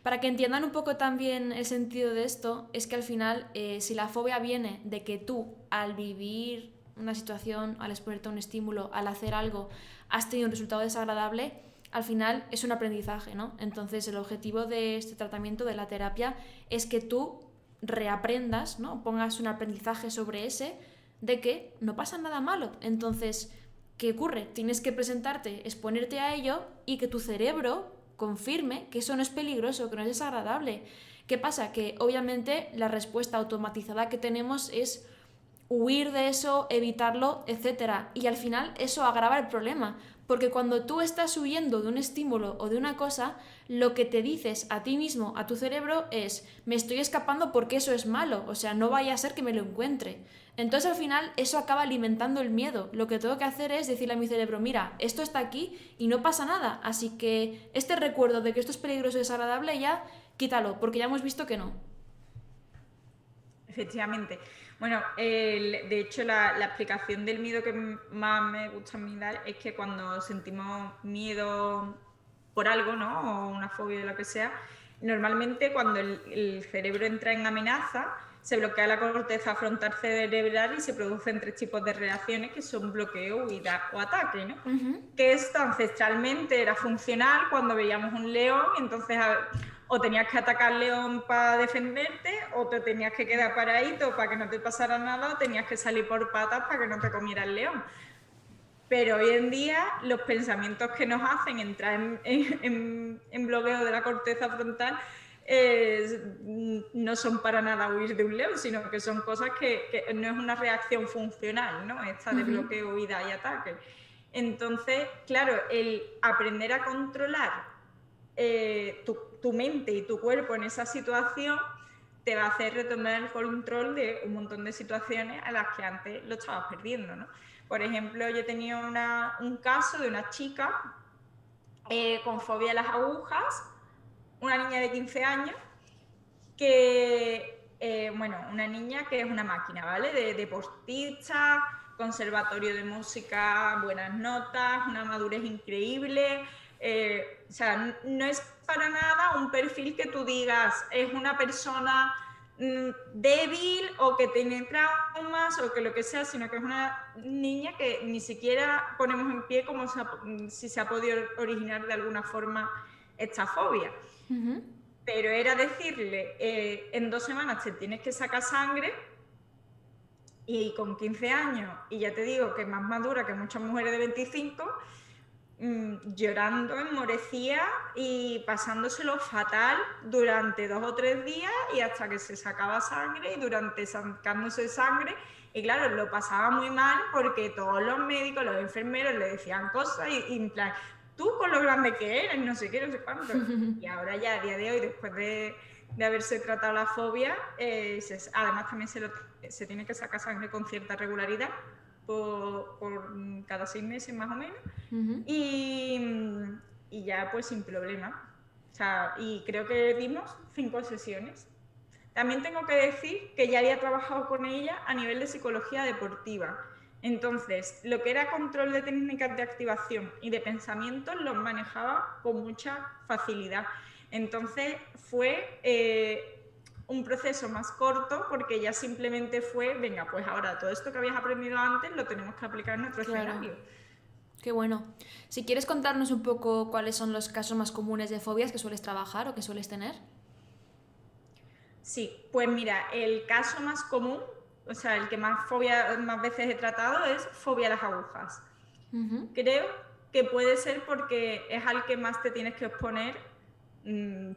Para que entiendan un poco también el sentido de esto, es que al final, si la fobia viene de que tú, al vivir una situación, al exponerte a un estímulo, al hacer algo, has tenido un resultado desagradable, al final es un aprendizaje, ¿no? Entonces el objetivo de este tratamiento, de la terapia, es que tú reaprendas, ¿no? Pongas un aprendizaje sobre ese, de que no pasa nada malo. Entonces, ¿qué ocurre? Tienes que presentarte, exponerte a ello y que tu cerebro confirme que eso no es peligroso, que no es desagradable. ¿Qué pasa? Que obviamente la respuesta automatizada que tenemos es huir de eso, evitarlo, etc. Y al final eso agrava el problema, porque cuando tú estás huyendo de un estímulo o de una cosa, lo que te dices a ti mismo, a tu cerebro, es me estoy escapando porque eso es malo, o sea, no vaya a ser que me lo encuentre. Entonces al final eso acaba alimentando el miedo. Lo que tengo que hacer es decirle a mi cerebro, mira, esto está aquí y no pasa nada, así que este recuerdo de que esto es peligroso y desagradable ya quítalo, porque ya hemos visto que no. Efectivamente. Bueno, de hecho la explicación del miedo que más me gusta a mí dar es que cuando sentimos miedo por algo, ¿no? O una fobia de lo que sea, normalmente cuando el cerebro entra en amenaza, se bloquea la corteza frontal cerebral y se producen 3 tipos de reacciones que son bloqueo, huida o ataque, ¿no? Que esto ancestralmente era funcional cuando veíamos un león, y entonces o tenías que atacar al león para defenderte, o te tenías que quedar paradito para que no te pasara nada, o tenías que salir por patas para que no te comiera el león. Pero hoy en día los pensamientos que nos hacen entrar en bloqueo de la corteza frontal no son para nada huir de un león, sino que son cosas que no es una reacción funcional, ¿no? Esta de bloqueo, huida y ataque. Entonces, claro, el aprender a controlar tu mente y tu cuerpo en esa situación te va a hacer retomar el control de un montón de situaciones a las que antes lo estabas perdiendo, ¿no? Por ejemplo, yo tenía un caso de una chica con fobia a las agujas, una niña de 15 años, que, una niña que es una máquina, ¿vale? De deportista, conservatorio de música, buenas notas, una madurez increíble. O sea, no es para nada un perfil que tú digas, es una persona débil o que tiene traumas o que lo que sea, sino que es una niña que ni siquiera ponemos en pie como si se ha podido originar de alguna forma esta fobia. Pero era decirle, en 2 semanas te tienes que sacar sangre, y con 15 años, y ya te digo que es más madura que muchas mujeres de 25, llorando, enmorecía y pasándoselo fatal durante 2 o 3 días, y hasta que se sacaba sangre, y durante sacándose sangre, y claro, lo pasaba muy mal porque todos los médicos, los enfermeros le decían cosas y en plan, tú con lo grande que eres, no sé qué, no sé cuánto. Y ahora ya, a día de hoy, después de haberse tratado la fobia, además también se tiene que sacar sangre con cierta regularidad, por cada 6 meses más o menos, y ya pues sin problema. O sea, y creo que dimos 5 sesiones. También tengo que decir que ya había trabajado con ella a nivel de psicología deportiva. Entonces, lo que era control de técnicas de activación y de pensamientos los manejaba con mucha facilidad. Entonces, fue un proceso más corto, porque ya simplemente fue, venga, pues ahora todo esto que habías aprendido antes lo tenemos que aplicar en nuestro escenario. Qué bueno. Si quieres contarnos un poco cuáles son los casos más comunes de fobias que sueles trabajar o que sueles tener. Sí, pues mira, el caso más común, o sea, el que más veces he tratado es fobia a las agujas. Creo que puede ser porque es al que más te tienes que exponer,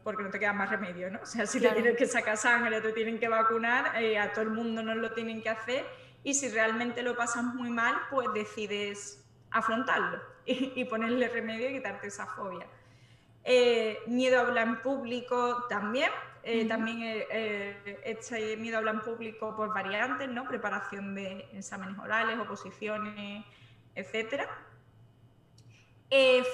porque no te queda más remedio, ¿no? O sea, si te tienes que sacar sangre o te tienen que vacunar, a todo el mundo nos lo tienen que hacer, y si realmente lo pasas muy mal, pues decides afrontarlo y ponerle remedio y quitarte esa fobia. Miedo a hablar en público también. También este miedo a hablar en público, pues variantes, ¿no? Preparación de exámenes orales, oposiciones, etcétera.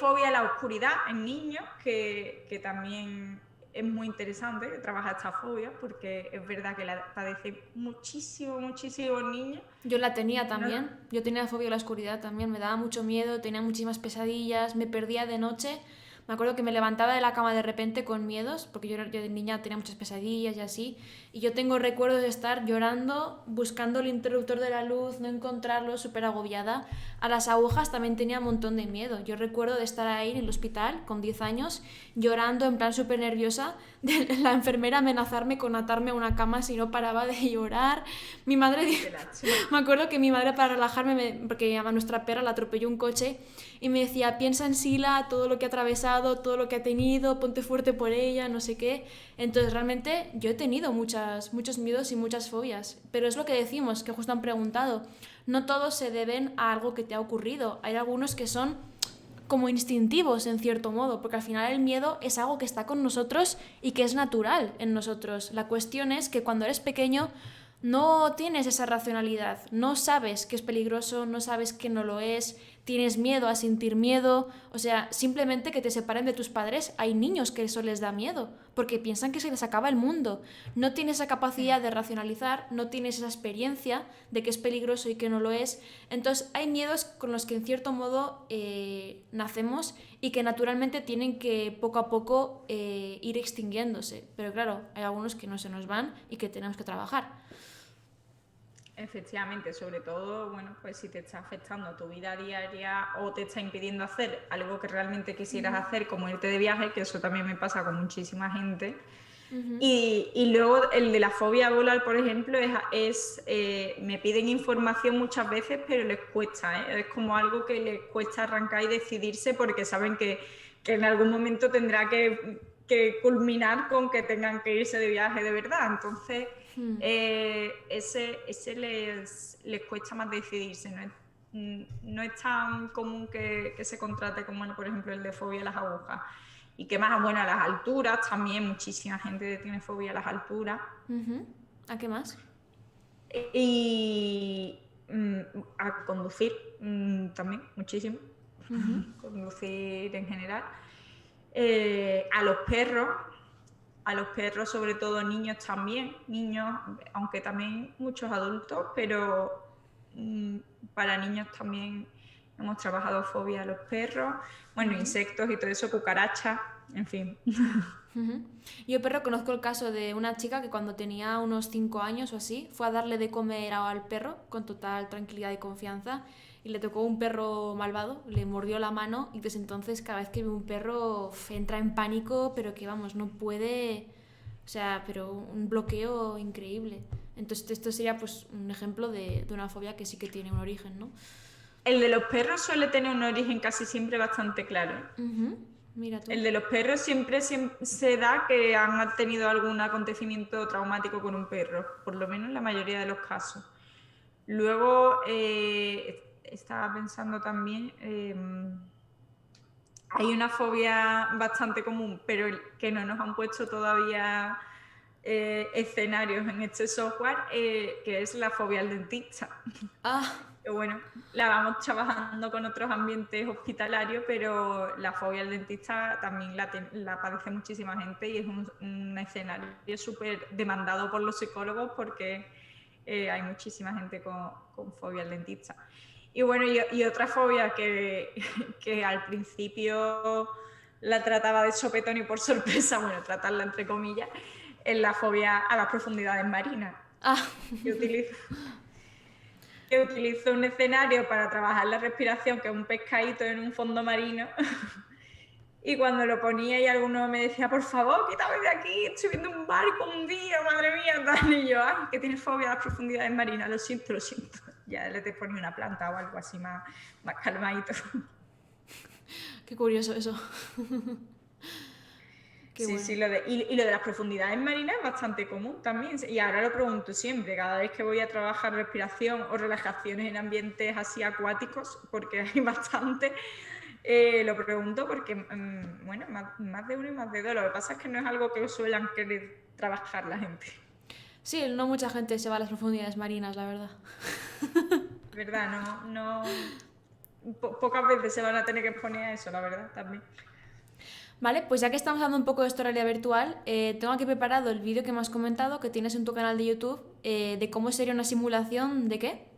Fobia a la oscuridad en niños, que también es muy interesante trabajar esta fobia, porque es verdad que la padecen muchísimos niños. Yo la tenía también, yo tenía fobia a la oscuridad también, me daba mucho miedo, tenía muchísimas pesadillas, me perdía de noche. Me acuerdo que me levantaba de la cama de repente con miedos, porque yo de niña tenía muchas pesadillas y así, y yo tengo recuerdos de estar llorando, buscando el interruptor de la luz, no encontrarlo, súper agobiada. A las agujas también tenía un montón de miedo. Yo recuerdo de estar ahí en el hospital con 10 años, llorando en plan súper nerviosa, de la enfermera amenazarme con atarme a una cama si no paraba de llorar. Mi madre, me acuerdo que mi madre, para relajarme, porque a nuestra perra la atropelló un coche, y me decía, piensa en Sila, todo lo que ha atravesado, todo lo que ha tenido, ponte fuerte por ella, no sé qué. Entonces realmente yo he tenido muchos miedos y muchas fobias, pero es lo que decimos, que justo han preguntado, no todos se deben a algo que te ha ocurrido, hay algunos que son como instintivos en cierto modo, porque al final el miedo es algo que está con nosotros y que es natural en nosotros. La cuestión es que cuando eres pequeño no tienes esa racionalidad, no sabes que es peligroso, no sabes que no lo es, tienes miedo a sentir miedo, o sea, simplemente que te separen de tus padres, hay niños que eso les da miedo, porque piensan que se les acaba el mundo, no tienes esa capacidad de racionalizar, no tienes esa experiencia de que es peligroso y que no lo es, entonces hay miedos con los que en cierto modo nacemos y que naturalmente tienen que poco a poco ir extinguiéndose, pero claro, hay algunos que no se nos van y que tenemos que trabajar. Efectivamente, sobre todo, bueno, pues si te está afectando a tu vida diaria o te está impidiendo hacer algo que realmente quisieras hacer, como irte de viaje, que eso también me pasa con muchísima gente. Y luego el de la fobia a volar, por ejemplo, me piden información muchas veces, pero les cuesta, ¿eh? Es como algo que les cuesta arrancar y decidirse porque saben que en algún momento tendrá que culminar con que tengan que irse de viaje de verdad. Entonces, ese les cuesta más decidirse, no es tan común que se contrate como, por ejemplo, el de fobia a las agujas. Y qué más, bueno, a las alturas también, muchísima gente tiene fobia a las alturas. ¿A qué más? Y a conducir también, muchísimo. Conducir en general. A los perros, sobre todo niños también, niños, aunque también muchos adultos, pero para niños también hemos trabajado fobia a los perros, bueno, insectos y todo eso, cucarachas, en fin. Yo, perro, conozco el caso de una chica que cuando tenía unos 5 años o así, fue a darle de comer al perro con total tranquilidad y confianza y le tocó un perro malvado, le mordió la mano y desde entonces cada vez que ve un perro entra en pánico, pero que vamos, no puede, o sea, pero un bloqueo increíble. Entonces esto sería pues un ejemplo de una fobia que sí que tiene un origen, ¿no? El de los perros suele tener un origen casi siempre bastante claro. Mira tú. El de los perros siempre se da que han tenido algún acontecimiento traumático con un perro, por lo menos en la mayoría de los casos. Luego, estaba pensando también, hay una fobia bastante común, pero que no nos han puesto todavía escenarios en este software, que es la fobia al dentista. Que bueno, la vamos trabajando con otros ambientes hospitalarios, pero la fobia al dentista también la padece muchísima gente y es un escenario súper demandado por los psicólogos porque hay muchísima gente con fobia al dentista. Y bueno, y otra fobia que al principio la trataba de sopetón y por sorpresa, bueno, tratarla entre comillas, es la fobia a las profundidades marinas. Que utilizo un escenario para trabajar la respiración, que es un pescadito en un fondo marino. Y cuando lo ponía y alguno me decía, por favor, quítame de aquí, estoy viendo un barco un día, madre mía, tal. Y yo, ay, que tienes fobia a las profundidades marinas, lo siento, lo siento. Ya le te ponía una planta o algo así más calmadito. Qué curioso eso. Sí, bueno. Sí, y lo de las profundidades marinas es bastante común también. Y ahora lo pregunto siempre, cada vez que voy a trabajar respiración o relajaciones en ambientes así acuáticos, porque hay bastante, lo pregunto porque, bueno, más de uno y más de dos. Lo que pasa es que no es algo que suelen querer trabajar la gente. Sí, no mucha gente se va a las profundidades marinas, la verdad. ¿Verdad? Pocas veces se van a tener que exponer a eso, la verdad, también. Vale, pues ya que estamos hablando un poco de esta realidad virtual, tengo aquí preparado el vídeo que me has comentado, que tienes en tu canal de YouTube, de cómo sería una simulación de qué.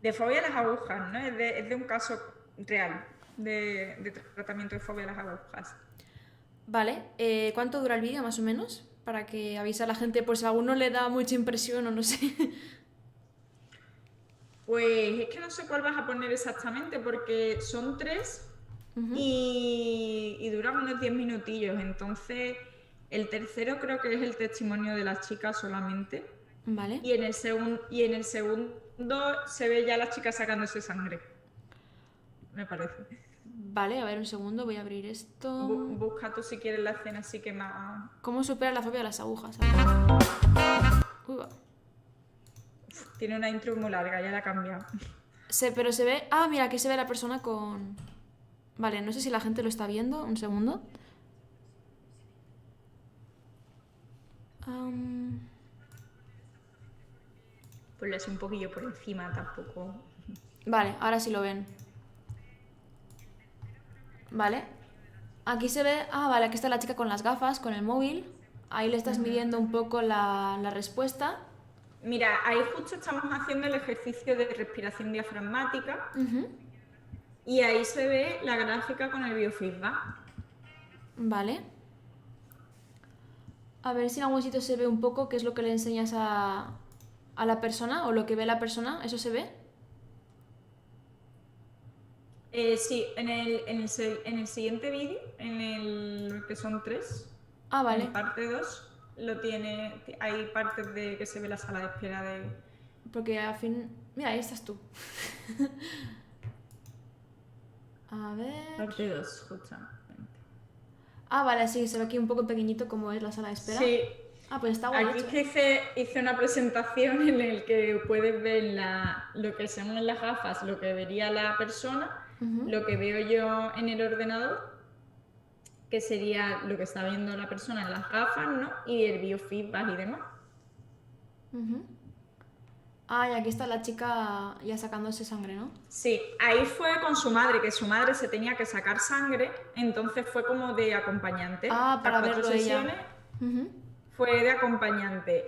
De fobia a las agujas, ¿no? Es de un caso real de tratamiento de fobia a las agujas. Vale, ¿cuánto dura el vídeo más o menos? Para que avise a la gente por si a alguno le da mucha impresión o no sé. Pues es que no sé cuál vas a poner exactamente porque son 3 y duran unos 10 minutillos. Entonces, el tercero creo que es el testimonio de la chica solamente. Vale. Y en el segundo se ve ya la chica sacándose sangre. Me parece. Vale, a ver un segundo, voy a abrir esto. Busca tú si quieres la escena así que más... ¿Cómo supera la fobia a las agujas? Uy, va. Tiene una intro muy larga, ya la ha cambiado. Pero se ve... Ah, mira, aquí se ve la persona con... Vale, no sé si la gente lo está viendo. Un segundo. Ponle así un poquillo por encima, tampoco... Vale, ahora sí lo ven. Vale. Aquí se ve... Ah, vale, aquí está la chica con las gafas, con el móvil. Ahí le estás midiendo un poco la respuesta. Mira, ahí justo estamos haciendo el ejercicio de respiración diafragmática y ahí se ve la gráfica con el biofeedback. Vale. A ver si en algún sitio se ve un poco qué es lo que le enseñas a la persona o lo que ve la persona. ¿Eso se ve? Sí, en el siguiente vídeo, en el que son 3, Ah, vale. en parte 2, hay partes de que se ve la sala de espera de... Porque al fin... Mira, ahí estás tú. A ver... Parte 2, justamente. Ah, vale, sí, se ve aquí un poco pequeñito como es la sala de espera. Sí. Ah, pues está guay Aquí hecho. hice una presentación en la que puedes ver lo que son en las gafas, lo que vería la persona, lo que veo yo en el ordenador, que sería lo que está viendo la persona en las gafas, ¿no? Y el biofeedback y demás. Ah, y aquí está la chica ya sacándose sangre, ¿no? Sí, ahí fue con su madre, que su madre se tenía que sacar sangre, entonces fue como de acompañante. Ah, Las para 4 verlo ella. sesiones fue de acompañante.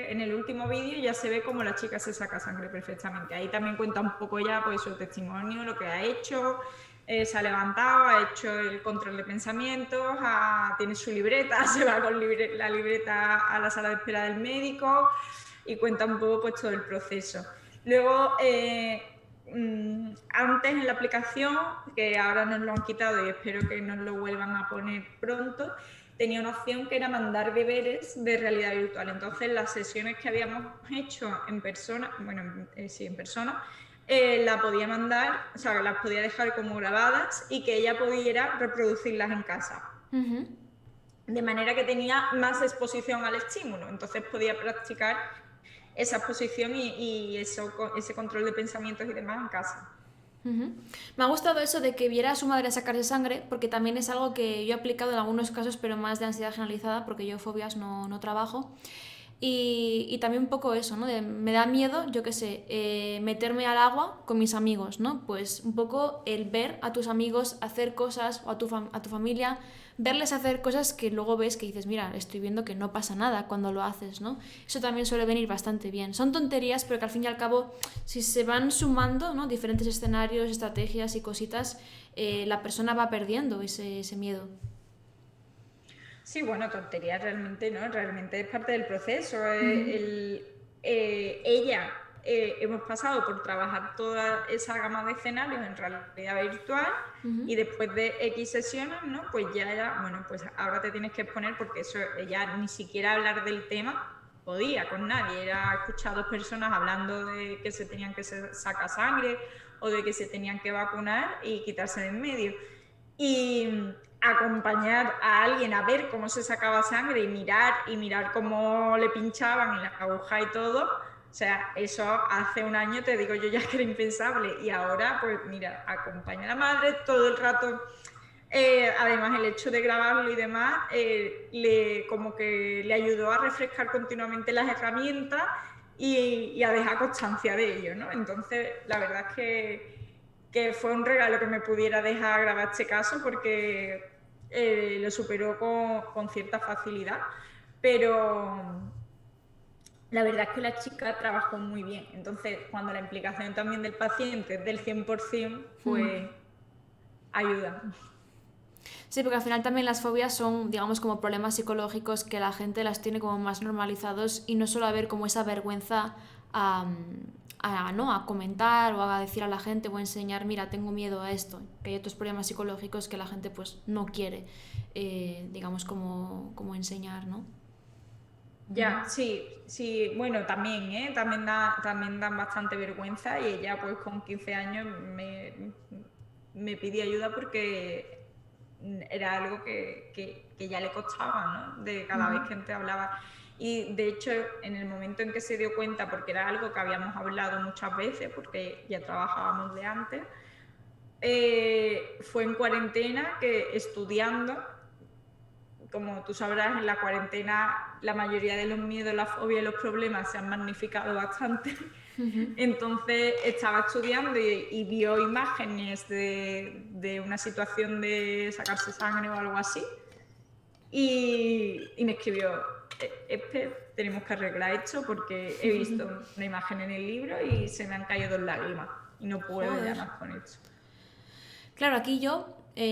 En el último vídeo ya se ve como la chica se saca sangre perfectamente. Ahí también cuenta un poco ya pues su testimonio, lo que ha hecho, se ha levantado, ha hecho el control de pensamientos, tiene su libreta, se va con la libreta a la sala de espera del médico y cuenta un poco pues todo el proceso. Luego, antes en la aplicación, que ahora nos lo han quitado y espero que nos lo vuelvan a poner pronto, tenía una opción que era mandar deberes de realidad virtual. Entonces, las sesiones que habíamos hecho en persona, en persona, la podía mandar, o sea, las podía dejar como grabadas y que ella pudiera reproducirlas en casa. De manera que tenía más exposición al estímulo. Entonces, podía practicar esa exposición y ese control de pensamientos y demás en casa. Me ha gustado eso de que viera a su madre sacarse sangre, porque también es algo que yo he aplicado en algunos casos, pero más de ansiedad generalizada, porque yo fobias no trabajo. Y también un poco eso, ¿no? Me da miedo, yo qué sé, meterme al agua con mis amigos, ¿no? Pues un poco el ver a tus amigos hacer cosas, o a tu familia, verles hacer cosas que luego ves que dices, mira, estoy viendo que no pasa nada cuando lo haces, ¿no? Eso también suele venir bastante bien. Son tonterías, pero que al fin y al cabo, si se van sumando, ¿no? Diferentes escenarios, estrategias y cositas, la persona va perdiendo ese miedo. Sí, bueno, tontería realmente, ¿no? Realmente es parte del proceso. Ella, hemos pasado por trabajar toda esa gama de escenarios en realidad virtual y después de X sesiones, ¿no? Pues ya era, bueno, pues ahora te tienes que exponer porque eso, ella ni siquiera hablar del tema podía con nadie. Era escuchar a dos personas hablando de que se tenían que sacar sangre o de que se tenían que vacunar y quitarse de en medio. Y acompañar a alguien a ver cómo se sacaba sangre y mirar cómo le pinchaban en la aguja y todo, o sea, eso hace un año te digo yo ya que era impensable y ahora pues mira, acompaña a la madre todo el rato. Además el hecho de grabarlo y demás como que le ayudó a refrescar continuamente las herramientas y a dejar constancia de ello, ¿no? Entonces la verdad es que fue un regalo que me pudiera dejar grabar este caso porque lo superó con cierta facilidad, pero la verdad es que la chica trabajó muy bien. Entonces, cuando la implicación también del paciente es del 100%, pues ayuda. Sí, porque al final también las fobias son, digamos, como problemas psicológicos que la gente las tiene como más normalizados y no solo haber como esa vergüenza ¿no? a comentar o a decir a la gente o a enseñar, mira, tengo miedo a esto, que hay otros problemas psicológicos que la gente pues no quiere, digamos, como enseñar, ¿no? Ya, sí, bueno, también, también dan bastante vergüenza y ella pues con 15 años me pidió ayuda porque era algo que ya le costaba, ¿no? De cada vez que te hablaba. Y de hecho, en el momento en que se dio cuenta, porque era algo que habíamos hablado muchas veces, porque ya trabajábamos de antes, fue en cuarentena que estudiando como tú sabrás, en la cuarentena la mayoría de los miedos, las fobias y los problemas se han magnificado bastante. Entonces estaba estudiando y vio imágenes de una situación de sacarse sangre o algo así y me escribió, tenemos que arreglar esto porque he visto una imagen en el libro y se me han caído 2 lágrimas y no puedo ya Joder. más con esto. Claro, aquí yo,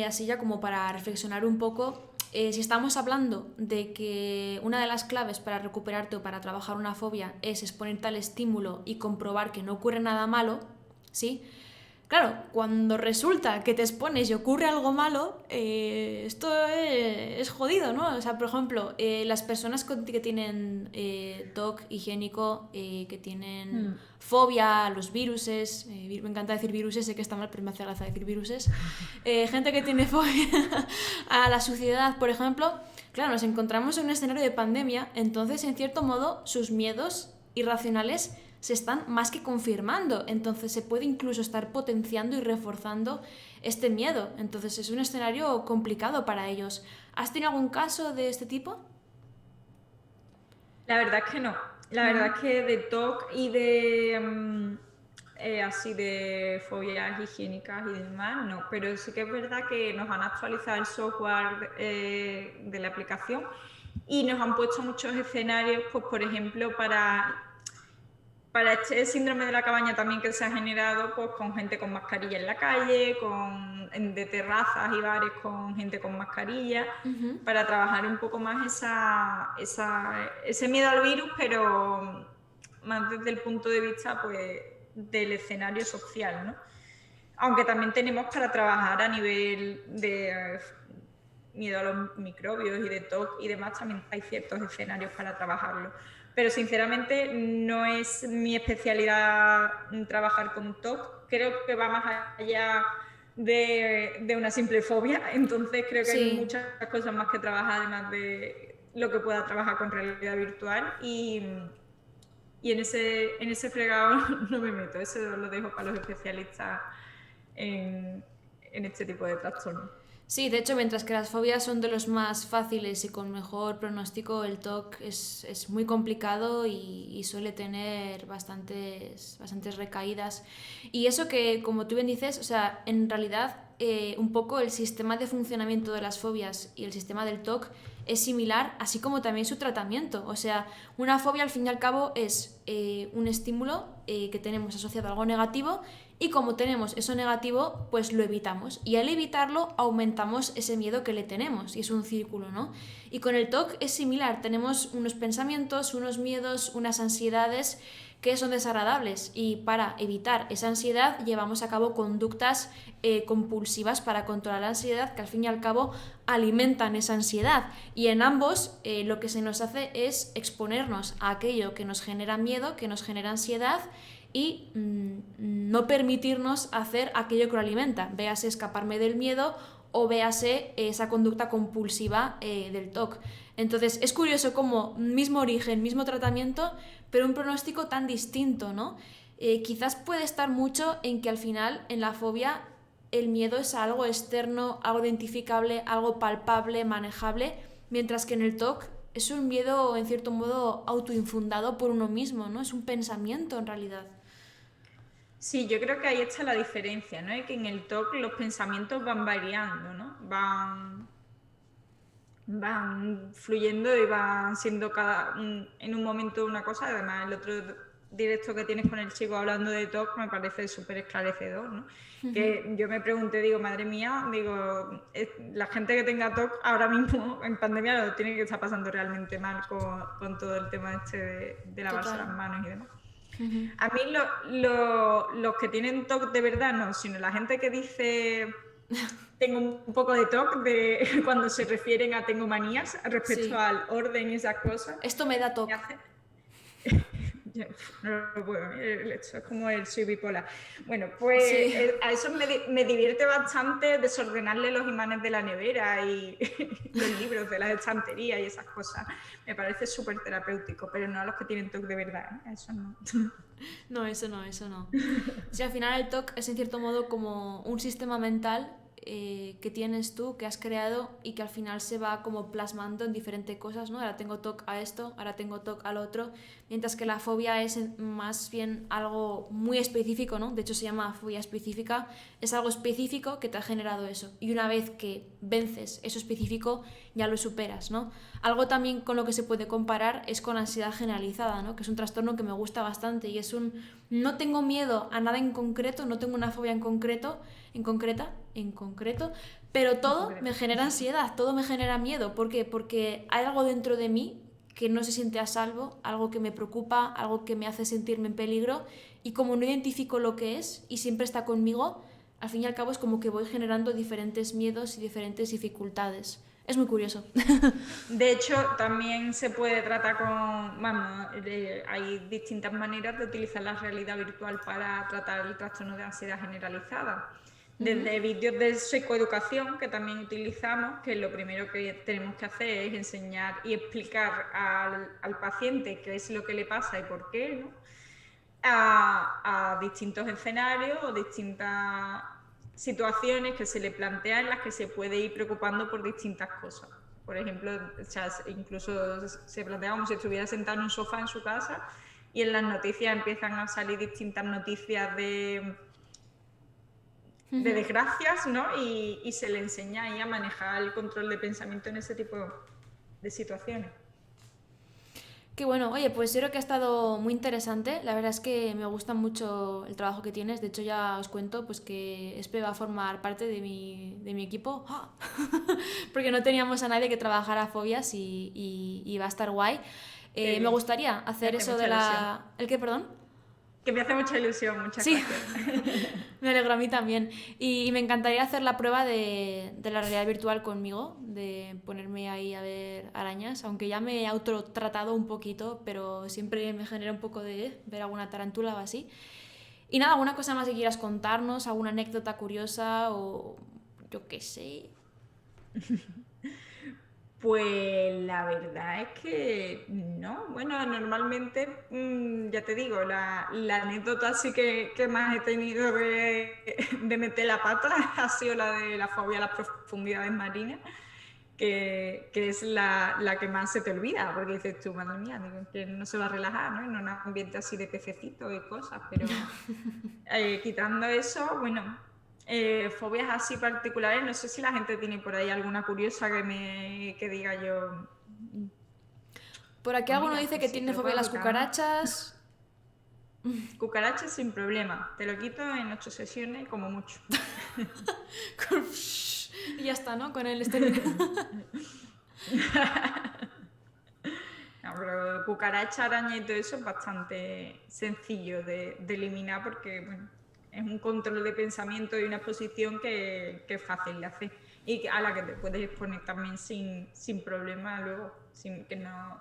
así ya como para reflexionar un poco, si estamos hablando de que una de las claves para recuperarte o para trabajar una fobia es exponerte al estímulo y comprobar que no ocurre nada malo, ¿sí? Claro, cuando resulta que te expones y ocurre algo malo, esto es jodido, ¿no? O sea, por ejemplo, las personas que tienen TOC higiénico, que tienen fobia a los viruses, me encanta decir viruses, sé que está mal, pero me hace gracia decir viruses, gente que tiene fobia a la suciedad, por ejemplo, claro, nos encontramos en un escenario de pandemia, entonces, en cierto modo, sus miedos irracionales se están más que confirmando, entonces se puede incluso estar potenciando y reforzando este miedo, entonces es un escenario complicado para ellos. ¿Has tenido algún caso de este tipo? La verdad es que no. La verdad es que de TOC y de así de fobias higiénicas y demás, no. Pero sí que es verdad que nos han actualizado el software de la aplicación y nos han puesto muchos escenarios, pues por ejemplo, para este síndrome de la cabaña también que se ha generado, pues con gente con mascarilla en la calle, de terrazas y bares con gente con mascarilla, para trabajar un poco más ese miedo al virus, pero más desde el punto de vista pues, del escenario social, ¿no? Aunque también tenemos para trabajar a nivel de miedo a los microbios y de TOC y demás, también hay ciertos escenarios para trabajarlo. Pero sinceramente no es mi especialidad trabajar con TOC, creo que va más allá de una simple fobia, entonces creo que hay Sí. muchas cosas más que trabajar además de lo que pueda trabajar con realidad virtual y en ese fregado no me meto, eso lo dejo para los especialistas en este tipo de trastornos. Sí, de hecho, mientras que las fobias son de los más fáciles y con mejor pronóstico, el TOC es muy complicado y suele tener bastantes recaídas. Y eso que, como tú bien dices, o sea, en realidad un poco el sistema de funcionamiento de las fobias y el sistema del TOC es similar, así como también su tratamiento. O sea, una fobia al fin y al cabo es un estímulo que tenemos asociado a algo negativo y como tenemos eso negativo, pues lo evitamos. Y al evitarlo aumentamos ese miedo que le tenemos y es un círculo, ¿no? Y con el TOC es similar, tenemos unos pensamientos, unos miedos, unas ansiedades que son desagradables y para evitar esa ansiedad llevamos a cabo conductas compulsivas para controlar la ansiedad que al fin y al cabo alimentan esa ansiedad y en ambos lo que se nos hace es exponernos a aquello que nos genera miedo, que nos genera ansiedad y no permitirnos hacer aquello que lo alimenta, véase escaparme del miedo o véase esa conducta compulsiva del TOC. Entonces es curioso como mismo origen, mismo tratamiento, pero un pronóstico tan distinto, ¿no? Quizás puede estar mucho en que al final en la fobia el miedo es algo externo, algo identificable, algo palpable, manejable, mientras que en el TOC es un miedo en cierto modo autoinfundado por uno mismo, ¿no? Es un pensamiento en realidad. Sí, yo creo que ahí está la diferencia, ¿no? Y que en el TOC los pensamientos van variando, ¿no? Van fluyendo y van siendo en un momento una cosa. Además, el otro directo que tienes con el chico hablando de TOC me parece súper esclarecedor, ¿no? Que yo me pregunté, digo, madre mía, digo, la gente que tenga TOC ahora mismo en pandemia lo tiene que estar pasando realmente mal con todo el tema este de lavarse Total. las manos y demás. A mí los que tienen TOC de verdad no, sino la gente que dice tengo un poco de TOC de cuando se refieren a tengo manías respecto Sí. al orden y esas cosas. Esto me da TOC. No lo puedo, esto es como el soy bipolar. Bueno, pues Sí. a eso me divierte bastante desordenarle los imanes de la nevera y los libros de las estanterías y esas cosas. Me parece súper terapéutico, pero no a los que tienen TOC de verdad, ¿eh? Eso no. No, eso no, eso no. Sí, al final el TOC es en cierto modo como un sistema mental que tienes tú, que has creado y que al final se va como plasmando en diferentes cosas, ¿no? Ahora tengo TOC a esto, ahora tengo TOC al otro, mientras que la fobia es más bien algo muy específico, ¿no? De hecho se llama fobia específica, es algo específico que te ha generado eso y una vez que vences eso específico ya lo superas, ¿no? Algo también con lo que se puede comparar es con ansiedad generalizada, ¿no? Que es un trastorno que me gusta bastante y es no tengo miedo a nada en concreto, no tengo una fobia en concreto, pero todo me genera ansiedad, todo me genera miedo. ¿Por qué? Porque hay algo dentro de mí que no se siente a salvo, algo que me preocupa, algo que me hace sentirme en peligro y como no identifico lo que es y siempre está conmigo, al fin y al cabo es como que voy generando diferentes miedos y diferentes dificultades. Es muy curioso. De hecho, también se puede tratar hay distintas maneras de utilizar la realidad virtual para tratar el trastorno de ansiedad generalizada. Desde vídeos de psicoeducación que también utilizamos, que lo primero que tenemos que hacer es enseñar y explicar al paciente qué es lo que le pasa y por qué, ¿no? A distintos escenarios o distintas situaciones que se le plantean en las que se puede ir preocupando por distintas cosas. Por ejemplo, incluso se plantea como si estuviera sentado en un sofá en su casa y en las noticias empiezan a salir distintas noticias de desgracias, ¿no? Y se le enseña ahí a manejar el control de pensamiento en ese tipo de situaciones. Qué bueno, oye, pues yo creo que ha estado muy interesante. La verdad es que me gusta mucho el trabajo que tienes. De hecho, ya os cuento pues que Espe va a formar parte de mi equipo. ¡Ah! Porque no teníamos a nadie que trabajara fobias y va a estar guay. Me gustaría hacer eso de la... ¿El qué, perdón? Que me hace mucha ilusión, muchas gracias. Me alegro a mí también. Y me encantaría hacer la prueba de la realidad virtual conmigo, de ponerme ahí a ver arañas, aunque ya me he autotratado un poquito, pero siempre me genera un poco de ver alguna tarántula o así. Y nada, ¿alguna cosa más que quieras contarnos? ¿Alguna anécdota curiosa o yo qué sé? Pues la verdad es que no. Bueno, normalmente, ya te digo, la anécdota sí que más he tenido de meter la pata ha sido la de la fobia a las profundidades marinas, que es la que más se te olvida, porque dices tú, madre mía, digo, que no se va a relajar, ¿no? En un ambiente así de pececitos y cosas, pero quitando eso, bueno... fobias así particulares, no sé si la gente tiene por ahí alguna curiosa que diga yo. Por aquí alguno dice que tiene fobia a las cucarachas. Cucarachas sin problema, te lo quito en 8 sesiones como mucho. Y ya está, ¿no? Con el exterior. No, pero cucaracha, araña y todo eso es bastante sencillo de eliminar porque, bueno, es un control de pensamiento y una exposición que es fácil de hacer y a la que te puedes exponer también sin problema luego, sin que no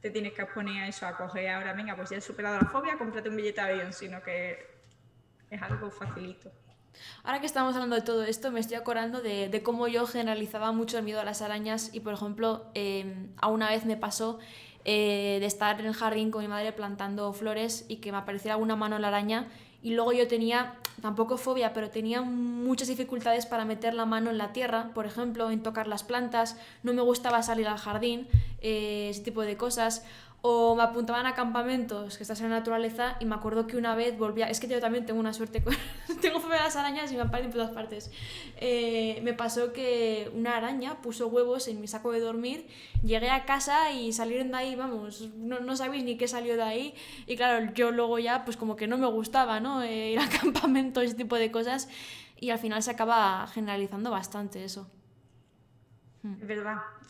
te tienes que exponer a eso, a coger ahora, venga, pues ya he superado la fobia, cómprate un billete de avión, sino que es algo facilito. Ahora que estamos hablando de todo esto, me estoy acordando de cómo yo generalizaba mucho el miedo a las arañas y, por ejemplo, a una vez me pasó de estar en el jardín con mi madre plantando flores y que me apareciera una mano en la araña y luego yo tenía, tampoco fobia, pero tenía muchas dificultades para meter la mano en la tierra, por ejemplo, en tocar las plantas, no me gustaba salir al jardín, ese tipo de cosas. O me apuntaban a campamentos que estás en la naturaleza y me acuerdo que una vez volvía, es que yo también tengo una suerte con... tengo fobia a las arañas y me aparecen por todas partes. Me pasó que una araña puso huevos en mi saco de dormir, llegué a casa y salieron de ahí, vamos, no sabéis ni qué salió de ahí y claro, yo luego ya pues como que no me gustaba, ¿no? Ir a campamentos, ese tipo de cosas y al final se acaba generalizando bastante eso.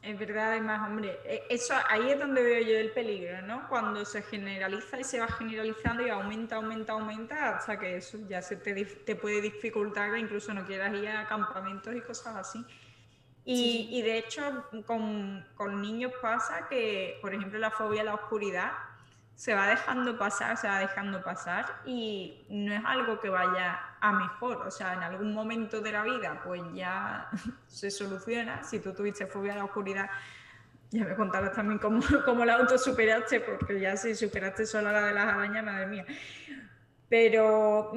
Es verdad, además, hombre, eso ahí es donde veo yo el peligro, ¿no? Cuando se generaliza y se va generalizando y aumenta, hasta que eso ya te puede dificultar que incluso no quieras ir a campamentos y cosas así. Y de hecho, con niños pasa que, por ejemplo, la fobia a la oscuridad se va dejando pasar y no es algo que vaya a mejor, o sea, en algún momento de la vida pues ya se soluciona. Si tú tuviste fobia a la oscuridad, ya me contarás también cómo la autosuperaste, porque ya si superaste sola la de las arañas, madre mía. Pero,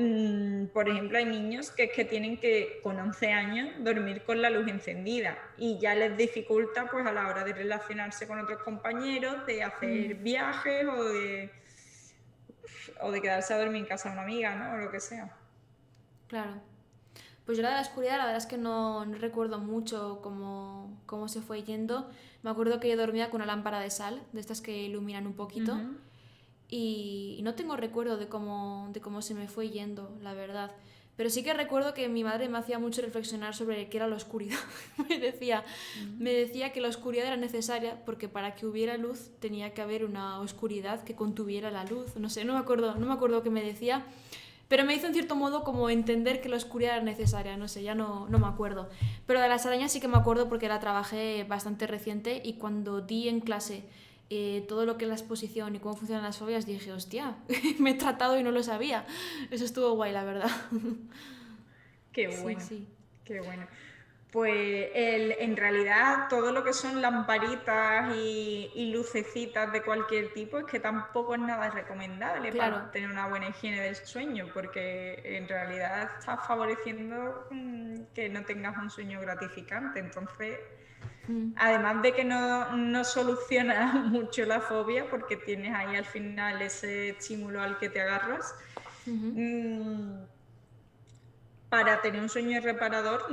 por ejemplo, hay niños que es que tienen que, con 11 años, dormir con la luz encendida y ya les dificulta pues a la hora de relacionarse con otros compañeros, de hacer viajes o de quedarse a dormir en casa de una amiga, ¿no? O lo que sea. Claro. Pues yo la de la oscuridad, la verdad es que no recuerdo mucho cómo se fue yendo. Me acuerdo que yo dormía con una lámpara de sal, de estas que iluminan un poquito, y no tengo recuerdo de cómo se me fue yendo, la verdad. Pero sí que recuerdo que mi madre me hacía mucho reflexionar sobre qué era la oscuridad. Me decía que la oscuridad era necesaria porque para que hubiera luz tenía que haber una oscuridad que contuviera la luz. No sé, no me acuerdo qué me decía. Pero me hizo en cierto modo como entender que la oscuridad era necesaria, no sé, ya no me acuerdo. Pero de las arañas sí que me acuerdo porque la trabajé bastante reciente y cuando di en clase todo lo que es la exposición y cómo funcionan las fobias dije, hostia, me he tratado y no lo sabía. Eso estuvo guay, la verdad. Qué Sí, bueno, sí. qué bueno. Pues en realidad todo lo que son lamparitas y lucecitas de cualquier tipo es que tampoco es nada recomendable Claro. para tener una buena higiene del sueño, porque en realidad estás favoreciendo que no tengas un sueño gratificante. Entonces, además de que no soluciona mucho la fobia, porque tienes ahí al final ese estímulo al que te agarras, mm, para tener un sueño reparador,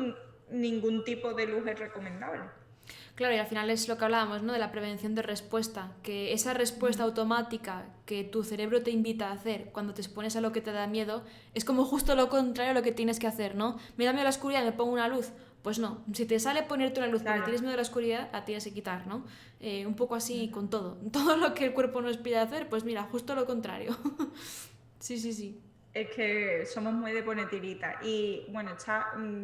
ningún tipo de luz es recomendable. Claro, y al final es lo que hablábamos, ¿no? De la prevención de respuesta, que esa respuesta automática que tu cerebro te invita a hacer cuando te expones a lo que te da miedo, es como justo lo contrario a lo que tienes que hacer, ¿no? Me da miedo la oscuridad, me pongo una luz. Pues no, si te sale ponerte una luz porque Claro. tienes miedo a la oscuridad, la tienes que quitar, ¿no? Un poco así con todo. Todo lo que el cuerpo nos pide hacer, pues mira, justo lo contrario. Sí, sí, sí. Es que somos muy de poner tirita. Y bueno,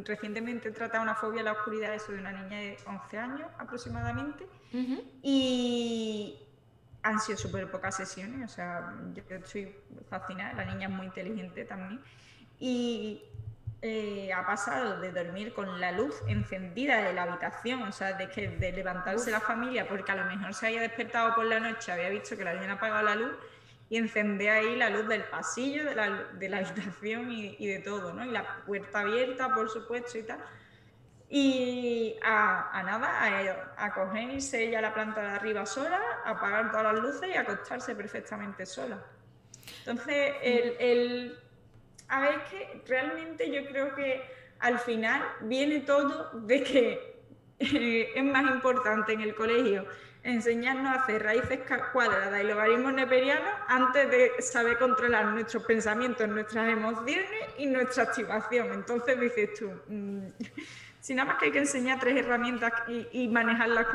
recientemente he tratado una fobia a la oscuridad, eso de una niña de 11 años aproximadamente. Y han sido súper pocas sesiones, o sea, yo estoy fascinada, la niña es muy inteligente también. Y ha pasado de dormir con la luz encendida de la habitación, o sea, de levantarse la familia porque a lo mejor se había despertado por la noche, había visto que le habían apagado la luz y encender ahí la luz del pasillo, de la habitación y de todo, ¿no? Y la puerta abierta, por supuesto, y tal. Y a nada, a cogerse ella a la planta de arriba sola, a apagar todas las luces y a acostarse perfectamente sola. Entonces, a ver, es que realmente yo creo que al final viene todo de que es más importante en el colegio enseñarnos a hacer raíces cuadradas y logaritmos neperianos antes de saber controlar nuestros pensamientos, nuestras emociones y nuestra activación. Entonces dices tú, si nada más que hay que enseñar 3 herramientas y manejarlas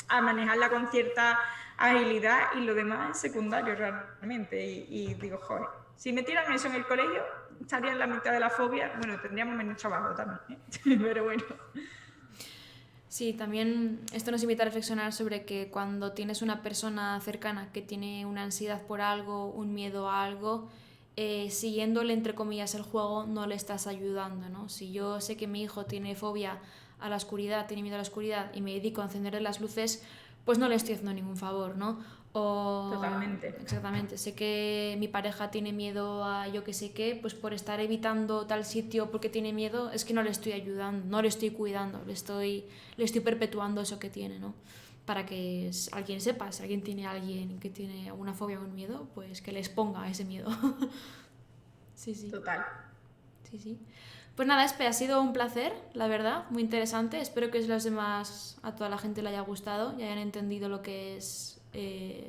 a manejarla con cierta agilidad y lo demás es secundario realmente. Y digo, joder, si metieran eso en el colegio, estaría en la mitad de la fobia. Bueno, tendríamos menos trabajo también, ¿eh? Pero bueno. Sí, también esto nos invita a reflexionar sobre que cuando tienes una persona cercana que tiene una ansiedad por algo, un miedo a algo, siguiéndole entre comillas el juego no le estás ayudando, ¿no? Si yo sé que mi hijo tiene fobia a la oscuridad, tiene miedo a la oscuridad y me dedico a encenderle las luces, pues no le estoy haciendo ningún favor, ¿no? O Totalmente. exactamente, sé que mi pareja tiene miedo a yo que sé qué, pues por estar evitando tal sitio porque tiene miedo, es que no le estoy ayudando, no le estoy cuidando, le estoy perpetuando eso que tiene, ¿no? Para que alguien sepa, si alguien tiene alguien que tiene alguna fobia o un miedo, pues que les ponga ese miedo. Sí, sí. Total. Sí, sí. Pues nada, Espe, ha sido un placer, la verdad, muy interesante. Espero que los demás, a toda la gente le haya gustado y hayan entendido lo que es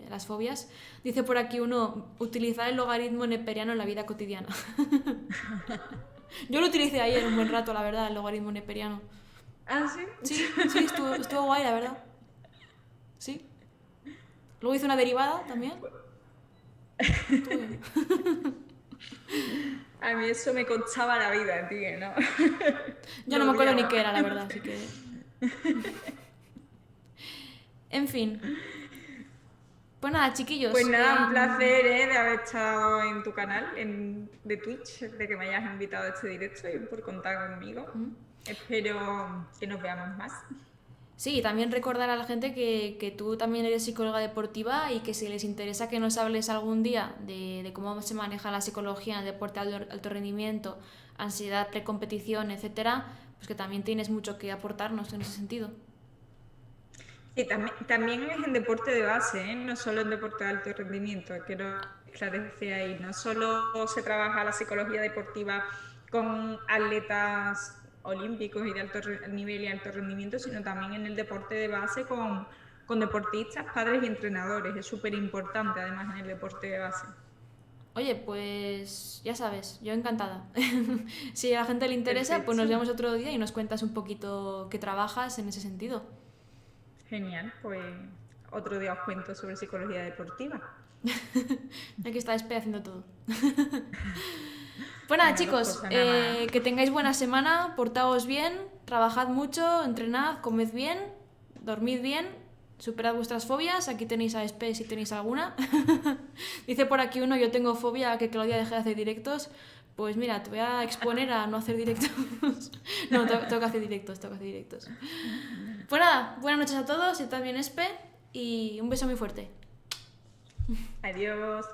las fobias. Dice por aquí uno, utilizar el logaritmo neperiano en la vida cotidiana. Yo lo utilicé ayer un buen rato, la verdad, el logaritmo neperiano. ¿Ah, sí? Sí, sí, estuvo guay, la verdad. Sí. Luego hice una derivada también. Estuvo bien. A mí eso me costaba la vida, tío, ¿no? Yo no Lo me acuerdo ni odiaba. qué era, la verdad, así que... En fin. Pues nada, Pues chiquillos. nada, un placer, de haber estado en tu canal de Twitch, de que me hayas invitado a este directo y por contar conmigo. Espero que nos veamos más. Sí, y también recordar a la gente que tú también eres psicóloga deportiva y que si les interesa que nos hables algún día de cómo se maneja la psicología en el deporte de alto rendimiento, ansiedad, precompetición, etcétera, pues que también tienes mucho que aportarnos en ese sentido. Sí, también es en deporte de base, ¿eh? No solo en deporte de alto rendimiento, quiero esclarecer ahí. No solo se trabaja la psicología deportiva con atletas olímpicos y de nivel y alto rendimiento, sino también en el deporte de base con deportistas, padres y entrenadores. Es súper importante además en el deporte de base. Oye, pues ya sabes, yo encantada. Si a la gente le interesa, pues nos Perfecto, vemos otro día y nos cuentas un poquito qué trabajas en ese sentido. genial. Pues otro día os cuento sobre psicología deportiva. Aquí está Espe haciendo todo. Pues nada, Venga, dos chicos, cosas nada más. que tengáis buena semana, portaos bien, trabajad mucho, entrenad, comed bien, dormid bien, superad vuestras fobias. Aquí tenéis a Espe si tenéis alguna. Dice por aquí uno, yo tengo fobia a que Claudia deje de hacer directos. Pues mira, te voy a exponer a no hacer directos. No, tengo que hacer directos, tengo que hacer directos. Pues nada, buenas noches a todos, y también Espe, y un beso muy fuerte. Adiós.